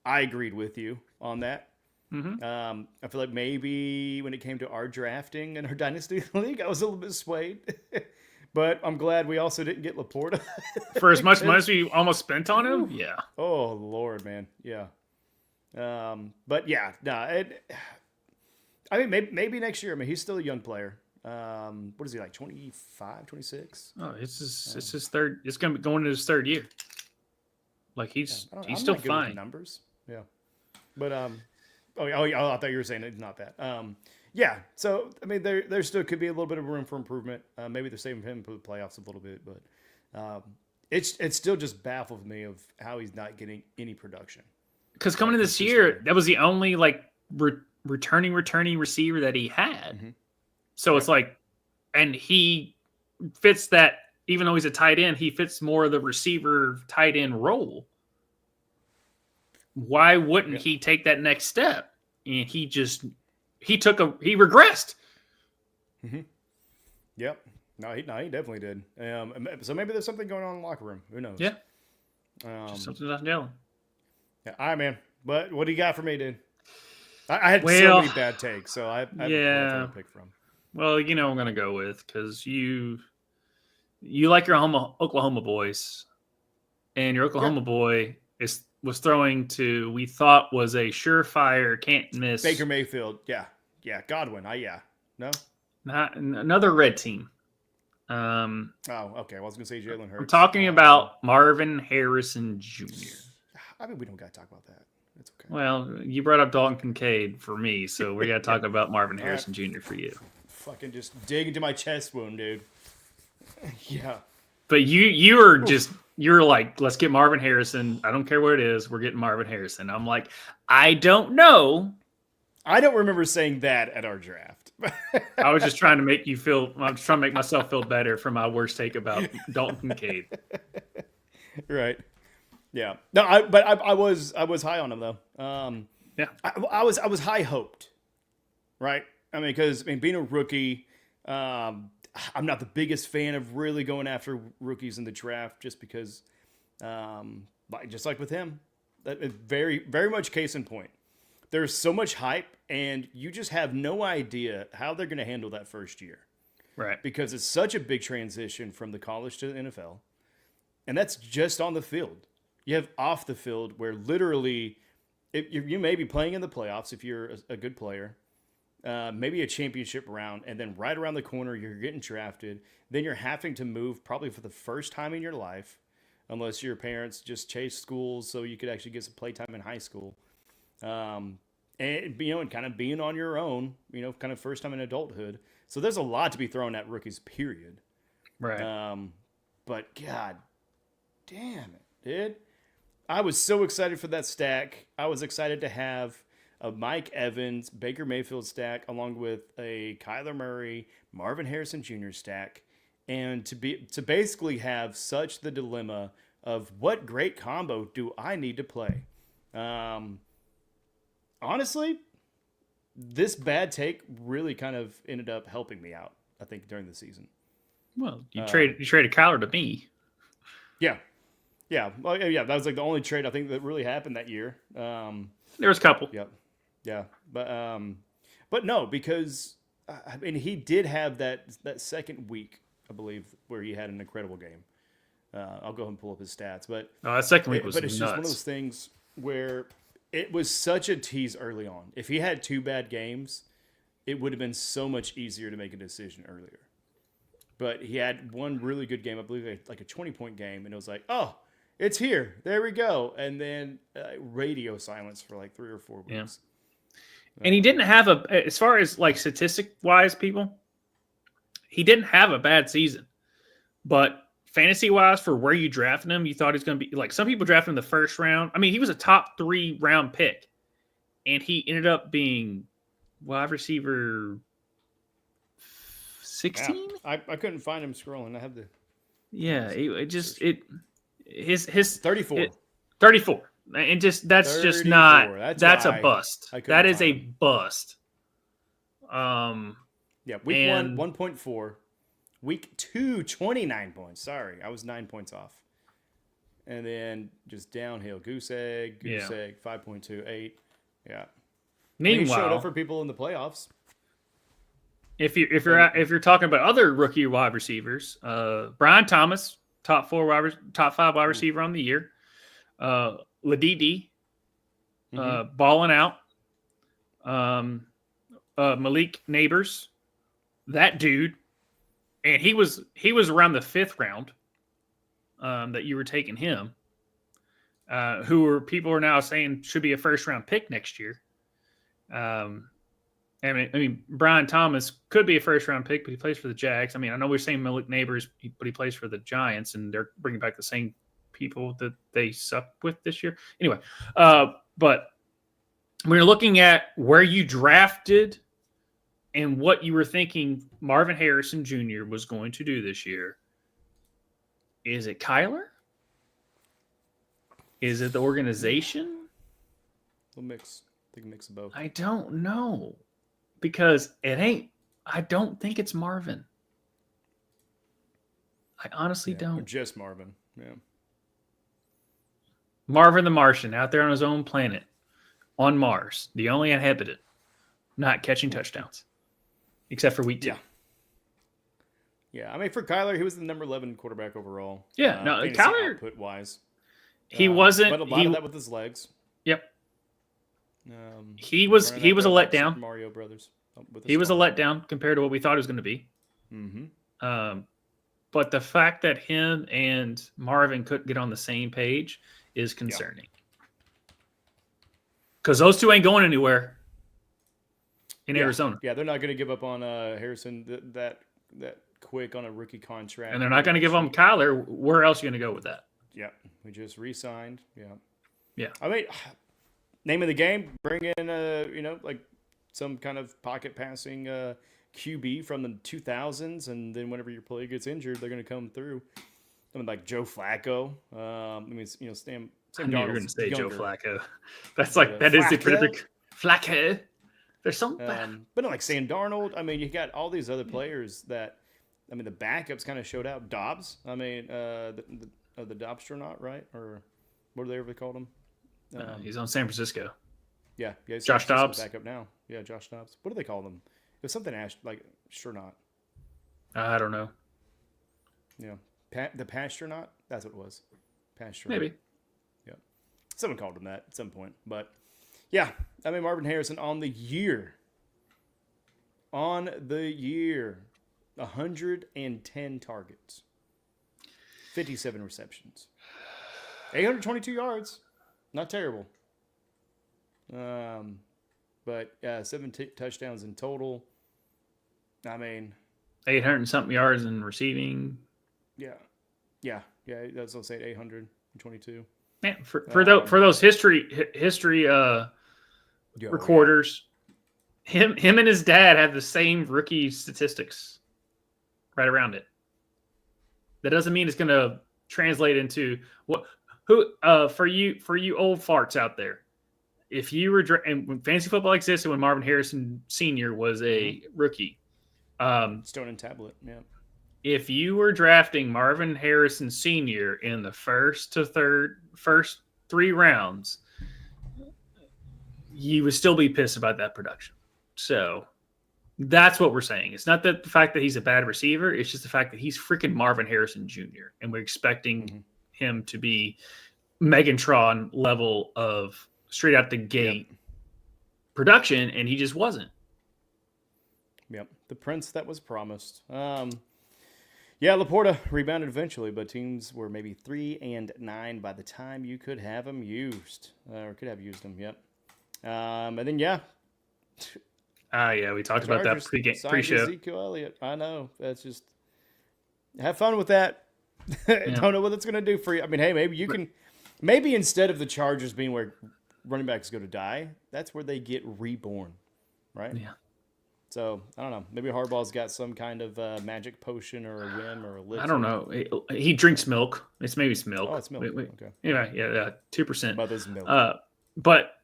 I agreed with you on that. I feel like maybe when it came to our drafting in our Dynasty League, I was a little bit swayed. But I'm glad we also didn't get Laporta. For as much money as we almost spent on him? Yeah. Oh, Lord, man. Yeah. But yeah, I mean, maybe next year. I mean, he's still a young player. What is he, like 25, 26? Oh, it's his third. It's going to be going into his 3rd year. Like he's still fine. With the numbers. Yeah. But I thought you were saying it's not that. Yeah. So I mean, there still could be a little bit of room for improvement. Maybe they're saving him for the playoffs a little bit, but it still just baffles me of how he's not getting any production. Because coming into this year, that was the only like returning receiver that he had. So it's like, and he fits that. Even though he's a tight end, he fits more of the receiver tight end role. Why wouldn't he take that next step? And he regressed. Yep. No, he definitely did. So maybe there's something going on in the locker room. Who knows? Yeah. Just something's not gelling. Yeah. All right, man. But what do you got for me, dude? I had so many bad takes, so I have to pick from. Well, you know I'm going to go with because you like your Oklahoma boys, and your Oklahoma boy was throwing to we thought was a surefire can't miss Baker Mayfield. Yeah, Godwin. No, not another red team. Oh, okay. I was going to say Jalen Hurts. I'm talking about Marvin Harrison Jr. I mean, we don't got to talk about that. It's okay. Well, you brought up Dalton Kincaid for me, so we got to talk about Marvin Harrison Jr. for you. Fucking just dig into my chest wound, dude. Yeah. But you're like, let's get Marvin Harrison. I don't care what it is. We're getting Marvin Harrison. I'm like, I don't know. I don't remember saying that at our draft. I was just trying to make myself feel better for my worst take about Dalton Kincaid. Right. Yeah. No, I was high on him though. Yeah. I was high hoped. Right. I mean, because being a rookie, I'm not the biggest fan of really going after rookies in the draft, just because, just like with him, that very very much case in point. There's so much hype, and you just have no idea how they're going to handle that first year, right? Because it's such a big transition from the college to the NFL, and that's just on the field. You have off the field where literally, you may be playing in the playoffs if you're a good player. Maybe a championship round, and then right around the corner, you're getting drafted. Then you're having to move probably for the first time in your life, unless your parents just chased schools so you could actually get some playtime in high school. And and kind of being on your own, kind of first time in adulthood. So there's a lot to be thrown at rookies, period. Right. But God damn it, dude. I was so excited for that stack. I was excited to have a Mike Evans, Baker Mayfield stack, along with a Kyler Murray, Marvin Harrison Jr. stack, and to basically have such the dilemma of what great combo do I need to play. Honestly, this bad take really kind of ended up helping me out, I think, during the season. Well, you traded Kyler to me. Yeah. Yeah. Well, yeah, that was like the only trade I think that really happened that year. There was a couple. Yep. Yeah. But no, because I mean, he did have that second week, I believe, where he had an incredible game. I'll go ahead and pull up his stats, but That second week was but it's nuts. just one of those things where it was such a tease early on. If he had 2 bad games, it would have been so much easier to make a decision earlier. But he had one really good game, I believe, like a 20-point game, and it was like, oh, it's here, there we go, and then radio silence for like 3 or 4 weeks. Yeah. And he didn't have as far as like statistic wise, people, he didn't have a bad season, but fantasy wise, for where you drafted him, you thought he's going to be like some people drafted him in the first round. I mean, he was a top 3 round pick, and he ended up being wide receiver 16. Yeah. I couldn't find him scrolling. I have the his 34. 34. And that's 34. just not that's a why bust. I couldn't That is find a him. bust. Yeah, week and- 1, 1.4. Week 2, 29 points. Sorry, I was 9 points off. And then just downhill. Goose egg, 5.2, 8. Yeah. He showed Meanwhile, up for people in the playoffs. if you're talking about other rookie wide receivers, Brian Thomas, top 5 wide receiver on the year. Ladidi, balling out. Malik Neighbors, that dude, and he was around the 5th round that you were taking him. People are now saying should be a first round pick next year. I mean, Brian Thomas could be a first round pick, but he plays for the Jags. I mean, I know we're saying Malik Neighbors, but he plays for the Giants, and they're bringing back the same people that they sucked with this year. Anyway, but we're looking at where you drafted and what you were thinking Marvin Harrison Jr. was going to do this year. Is it Kyler? Is it the organization? A mix. I think a mix of both. I don't know. Because it ain't. I don't think it's Marvin. I honestly Or don't. just Marvin. Yeah. Marvin the Martian out there on his own planet on Mars, the only inhabitant, not catching touchdowns, except for week 2. Yeah. Yeah, I mean, for Kyler, he was the number 11 quarterback overall. Yeah, no, Kyler output wise, he wasn't. But a lot of that with his legs. Yep. He running was out a there like letdown. Super Mario Brothers. With He was a star. letdown compared to what we thought it was going to be. Mm-hmm. But the fact that him and Marvin couldn't get on the same page is concerning. Because those two ain't going anywhere in Arizona. Yeah, they're not going to give up on Harrison that quick on a rookie contract. And they're not going to give him Kyler. Where else are you going to go with that? Yeah, we just re-signed. Yeah. Yeah. I mean, name of the game, bring in, like some kind of pocket passing QB from the 2000s, and then whenever your player gets injured, they're going to come through. Something like Joe Flacco. Sam I knew you were Darnold's going to say younger. Joe Flacco. That's like, that is the predictor. Flacco. There's something. But no, like Sam Darnold. I mean, you got all these other players that, I mean, the backups kind of showed out. Dobbs. I mean, the Dobstronaut, right? Or what do they ever called him? He's on San Francisco. Yeah. Josh Dobbs. Backup now. Yeah, Josh Dobbs. What do they call them? It was something like Astronaut. I don't know. Yeah. The Pastronaut? That's what it was. Pastronaut. Maybe. Yeah. Someone called him that at some point. But, yeah. I mean, Marvin Harrison on the year. 110 targets. 57 receptions. 822 yards. Not terrible. But 7 touchdowns in total. I mean, 800 and something yards in receiving. Yeah. That's what I say, 822. Man, for those history recorders, him and his dad have the same rookie statistics right around it. That doesn't mean it's going to translate into for you old farts out there. If you were and when fantasy football existed, when Marvin Harrison Sr. was a rookie, Stone and tablet, yeah. If you were drafting Marvin Harrison Sr. in the first 3 rounds, you would still be pissed about that production. So that's what we're saying. It's not that the fact that he's a bad receiver. It's just the fact that he's freaking Marvin Harrison Jr. And we're expecting him to be Megatron level of straight out the gate production, and he just wasn't. Yep. The prince that was promised. Laporta rebounded eventually, but teams were maybe 3-9 by the time you could have them used, or could have used them. Yep. And then we talked about that pre-show. Ezekiel Elliott. I know. That's just have fun with that. Don't know what it's going to do for you. I mean, hey, maybe instead of the Chargers being where running backs go to die, that's where they get reborn, right? Yeah. So, I don't know. Maybe Harbaugh's got some kind of magic potion or a whim or a elixir. I don't know. He drinks milk. It's milk. Oh, it's milk. Okay. Yeah, 2%. Mother's milk. But,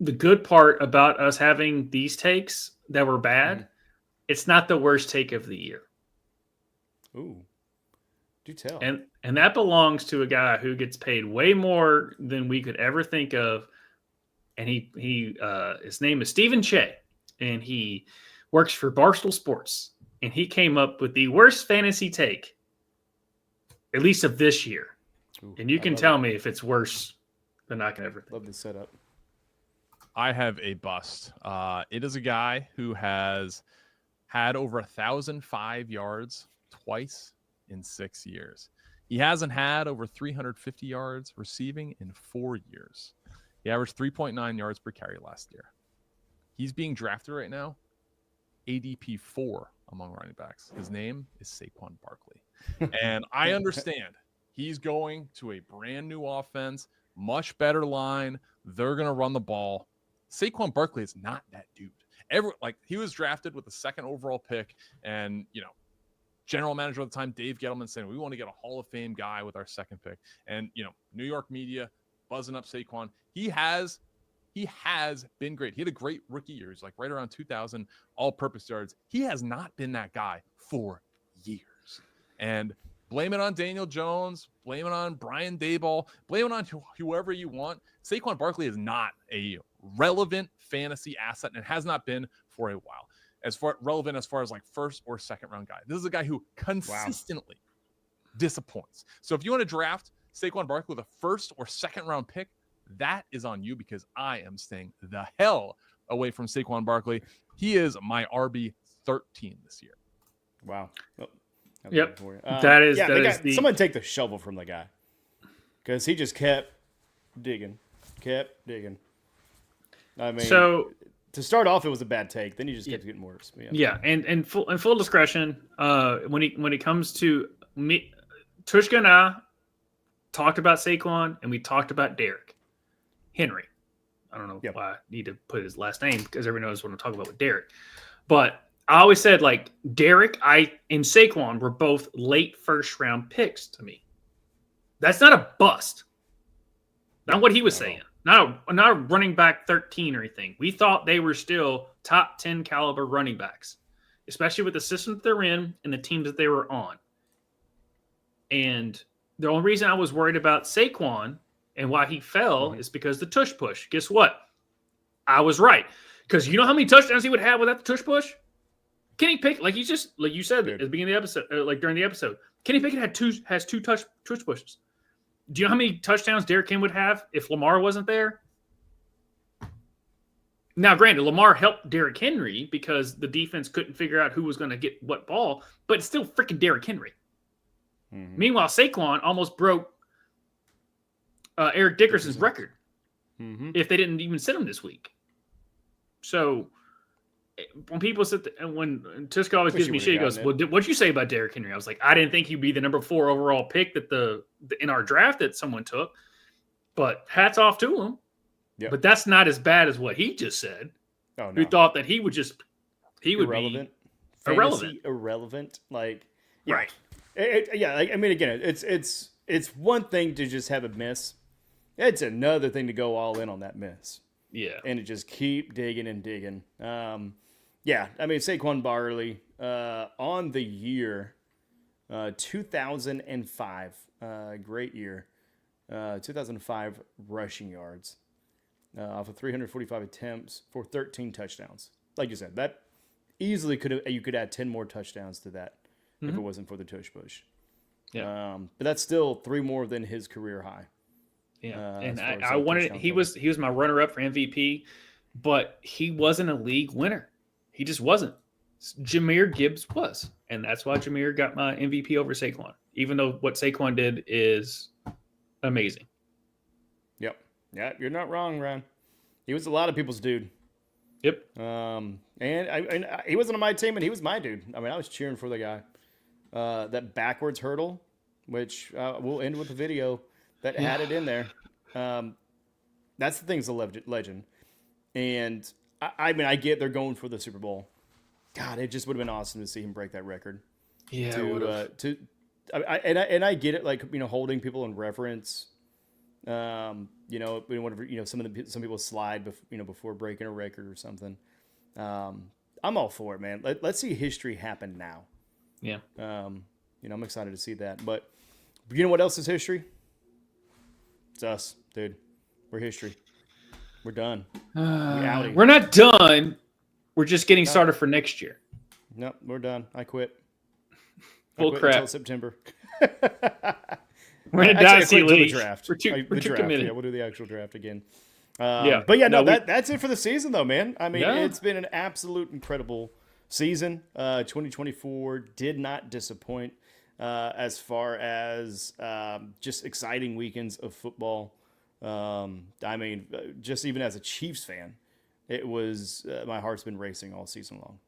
the good part about us having these takes that were bad, it's not the worst take of the year. Ooh. Do tell. And that belongs to a guy who gets paid way more than we could ever think of. And his name is Stephen Che. And he works for Barstool Sports. And he came up with the worst fantasy take, at least of this year. Ooh, and you can tell me if it's worse than I can ever think. Love the setup. I have a bust. It is a guy who has had over 1,005 yards twice in 6 years. He hasn't had over 350 yards receiving in 4 years. He averaged 3.9 yards per carry last year. He's being drafted right now, ADP 4 among running backs. His name is Saquon Barkley. And I understand he's going to a brand new offense, much better line. They're going to run the ball. Saquon Barkley is not that dude. He was drafted with the 2nd overall pick, and general manager at the time, Dave Gettleman, saying we want to get a Hall of Fame guy with our 2nd pick. And New York media buzzing up Saquon. He has been great. He had a great rookie year. He's right around 2,000 all-purpose yards. He has not been that guy for years. And blame it on Daniel Jones, blame it on Brian Daboll, blame it on whoever you want. Saquon Barkley is not a relevant fantasy asset and has not been for a while. As far as 1st or 2nd round guy. This is a guy who consistently disappoints. So if you want to draft Saquon Barkley with a 1st or 2nd round pick, that is on you, because I am staying the hell away from Saquon Barkley. He is my RB 13 this year. Wow. Oh, yep. Someone take the shovel from the guy, because he just kept digging. I mean, so to start off, it was a bad take. Then he just kept getting worse. Yeah, and full discretion. When it comes to me, Tvshka and I talked about Saquon, and we talked about Derrick Henry. I don't know why I need to put his last name, because everyone knows what I'm talking about with Derrick. But I always said, Derrick and Saquon were both late 1st round picks to me. That's not a bust. Not what he was saying. Not a running back 13 or anything. We thought they were still top 10 caliber running backs, especially with the system that they're in and the teams that they were on. And the only reason I was worried about Saquon and why he fell is because the tush push. Guess what? I was right. Because you know how many touchdowns he would have without the tush push? Kenny Pickett, like you said at the beginning of the episode, during the episode, Kenny Pickett has two tush pushes. Do you know how many touchdowns Derrick Henry would have if Lamar wasn't there? Now, granted, Lamar helped Derrick Henry because the defense couldn't figure out who was going to get what ball, but it's still freaking Derrick Henry. Meanwhile, Saquon almost broke Eric Dickerson's record. if they didn't even sit him this week. So when people sit and when Tvshka always gives me shit, he goes, "Well, what'd you say about Derrick Henry?" I was like, "I didn't think he'd be the number 4 overall pick that in our draft that someone took." But hats off to him. Yep. But that's not as bad as what he just said. Oh, no. Who thought that he would irrelevant. Be irrelevant. Irrelevant. Like, yeah. Right. I mean, again, it's one thing to just have a miss. It's another thing to go all in on that miss. Yeah. And to just keep digging and digging. Yeah. I mean, Saquon Barkley, on the year, 2005, great year. 2005 rushing yards off of 345 attempts for 13 touchdowns. Like you said, that easily you could add 10 more touchdowns to that if it wasn't for the tush push. Yeah. But that's still 3 more than his career high. Yeah. And I wanted he was my runner up for MVP, but he wasn't a league winner. He just wasn't. Jahmyr Gibbs was, and that's why Jahmyr got my MVP over Saquon. Even though what Saquon did is amazing. Yep. Yeah, you're not wrong, Ryan. He was a lot of people's dude. Yep. And he wasn't on my team, and he was my dude. I mean, I was cheering for the guy. That backwards hurdle, which we'll end with the video that had it in there. That's the thing's a legend. And I mean, I get they're going for the Super Bowl. God, it just would have been awesome to see him break that record. Yeah. I get it, like, holding people in reverence. Whenever some people slide, before breaking a record or something. I'm all for it, man. Let's see history happen now. Yeah. I'm excited to see that. But you know what else is history? It's us, dude. We're history. We're done. We're not done. We're just getting started for next year. Nope, we're done. I quit. Full crap. Until September. We're in a dynasty league. Draft. We're too committed. Yeah, we'll do the actual draft again. But that's it for the season, though, man. I mean, It's been an absolute incredible season. 2024 did not disappoint as far as just exciting weekends of football. I mean, just even as a Chiefs fan, it was my heart's been racing all season long.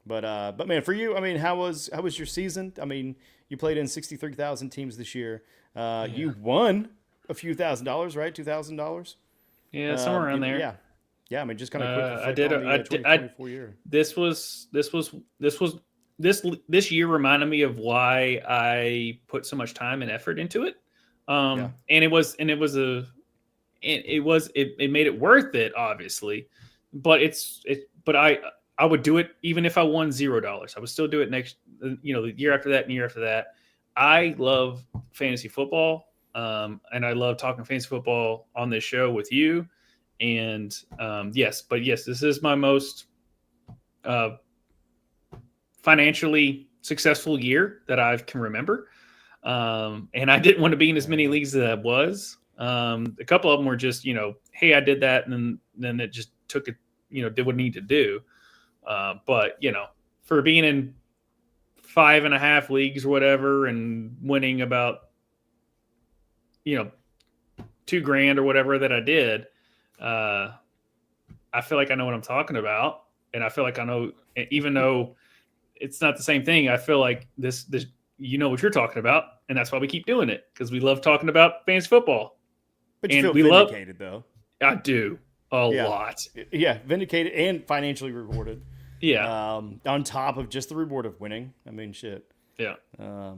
But man, for you, I mean, how was your season? I mean, you played in 63,000 teams this year. You won a few $1,000s, right? $2,000. Yeah, somewhere around there. Yeah. I mean, just kind of quick. I did. 2024 year. This year reminded me of why I put so much time and effort into it. And it made it worth it, obviously, but I would do it even if I won $0. I would still do it the year after that and year after that. I love fantasy football. And I love talking fantasy football on this show with you. And yes, this is my most financially successful year that I can remember. And I didn't want to be in as many leagues as I was. A couple of them were just, hey, I did that. And then it just took it, did what it needed to do. But, for being in 5.5 leagues or whatever and winning about, $2,000 or whatever that I did, I feel like I know what I'm talking about. And I feel like I know, even though it's not the same thing, I feel like this, what you're talking about. And that's why we keep doing it, because we love talking about fantasy football. But you feel vindicated, though. I do a lot. Yeah, vindicated and financially rewarded. Yeah. On top of just the reward of winning. I mean, shit. Yeah. No,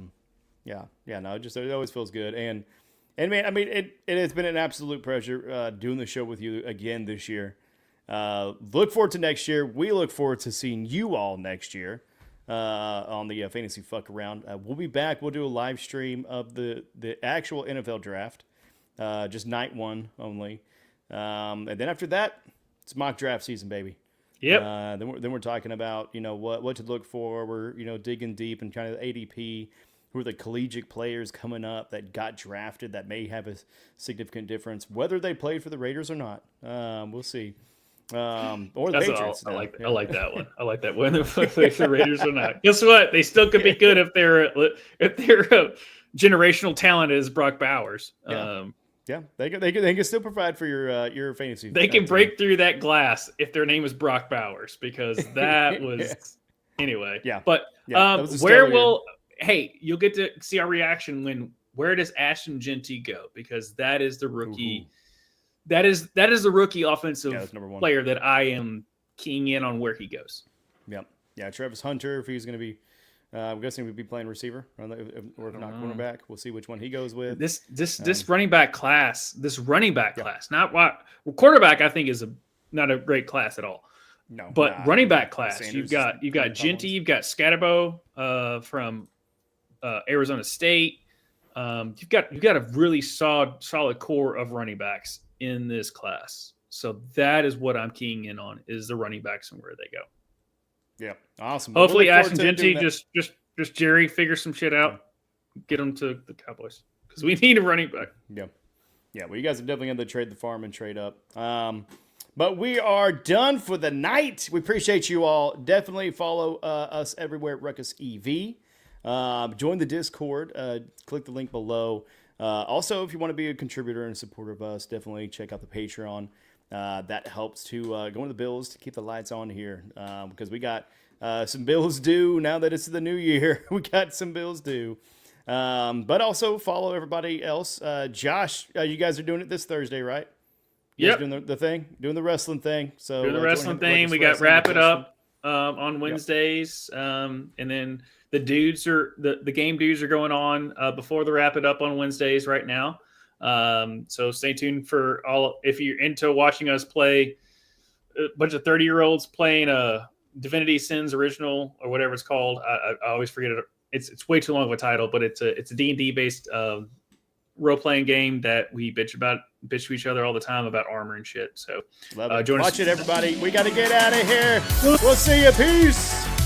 it always feels good. And man, I mean, it has been an absolute pleasure doing the show with you again this year. Look forward to next year. We look forward to seeing you all next year on the Fantasy Fuck Around. We'll be back. We'll do a live stream of the actual NFL draft, just night one only. And then after that, it's mock draft season, baby. Yep. Then we're talking about, what to look for. We're, digging deep and kind of the ADP. Who are the collegiate players coming up that got drafted that may have a significant difference, whether they played for the Raiders or not. We'll see. Or the Patriots. I like that one. I like that one. Whether they play for the Raiders or not. Guess what? They still could be good if they're a generational talent as Brock Bowers. Yeah. Yeah, they can still provide for your fantasy. They can team. break through that glass if their name is Brock Bowers, because that was anyway. Yeah. But Yeah, that was a where stellar will you'll get to see our reaction when where does Ashton Genty go? Because that is the rookie. Ooh. That is the rookie offensive Yeah, that's number one. player that I am keying in on where he goes. Yeah, Travis Hunter, if he's going to be, I'm guessing we'd be playing receiver, or if not cornerback. We'll see which one he goes with. This running back class, not what quarterback I think is not a great class at all. No, But running back class, Sanders, you've got Collins. Genty, you've got Scatterbo from Arizona State. You've got a really solid core of running backs in this class. So that is what I'm keying in on, is the running backs and where they go. Yeah, awesome. Hopefully, Well, Ashton Genty just Jerry figures some shit out, get them to the Cowboys, because we need a running back. Yeah. Well, you guys are definitely going to trade the farm and trade up. But we are done for the night. We appreciate you all. Definitely follow us everywhere at Ruckus EV. Join the Discord. Click the link below. Also, if you want to be a contributor and a supporter of us, definitely check out the Patreon. That helps to go into the bills to keep the lights on here, because we got some bills due now that it's the new year. We got some bills due. But also follow everybody else. Josh, you guys are doing it this Thursday, right? You guys doing the thing, doing the wrestling thing. So doing the wrestling thing. We got Wrap It Up on Wednesdays, and then the dudes are the game dudes are going on before the Wrap It Up on Wednesdays right now. So stay tuned for all. If you're into watching us play a bunch of 30-year-olds playing a Divinity Sins original or whatever it's called, I always forget it. It's way too long of a title, but it's a D&D based role-playing game that we bitch to each other all the time about armor and shit. So Love it. join us. Watch it, everybody. We got to get out of here. We'll see you. Peace.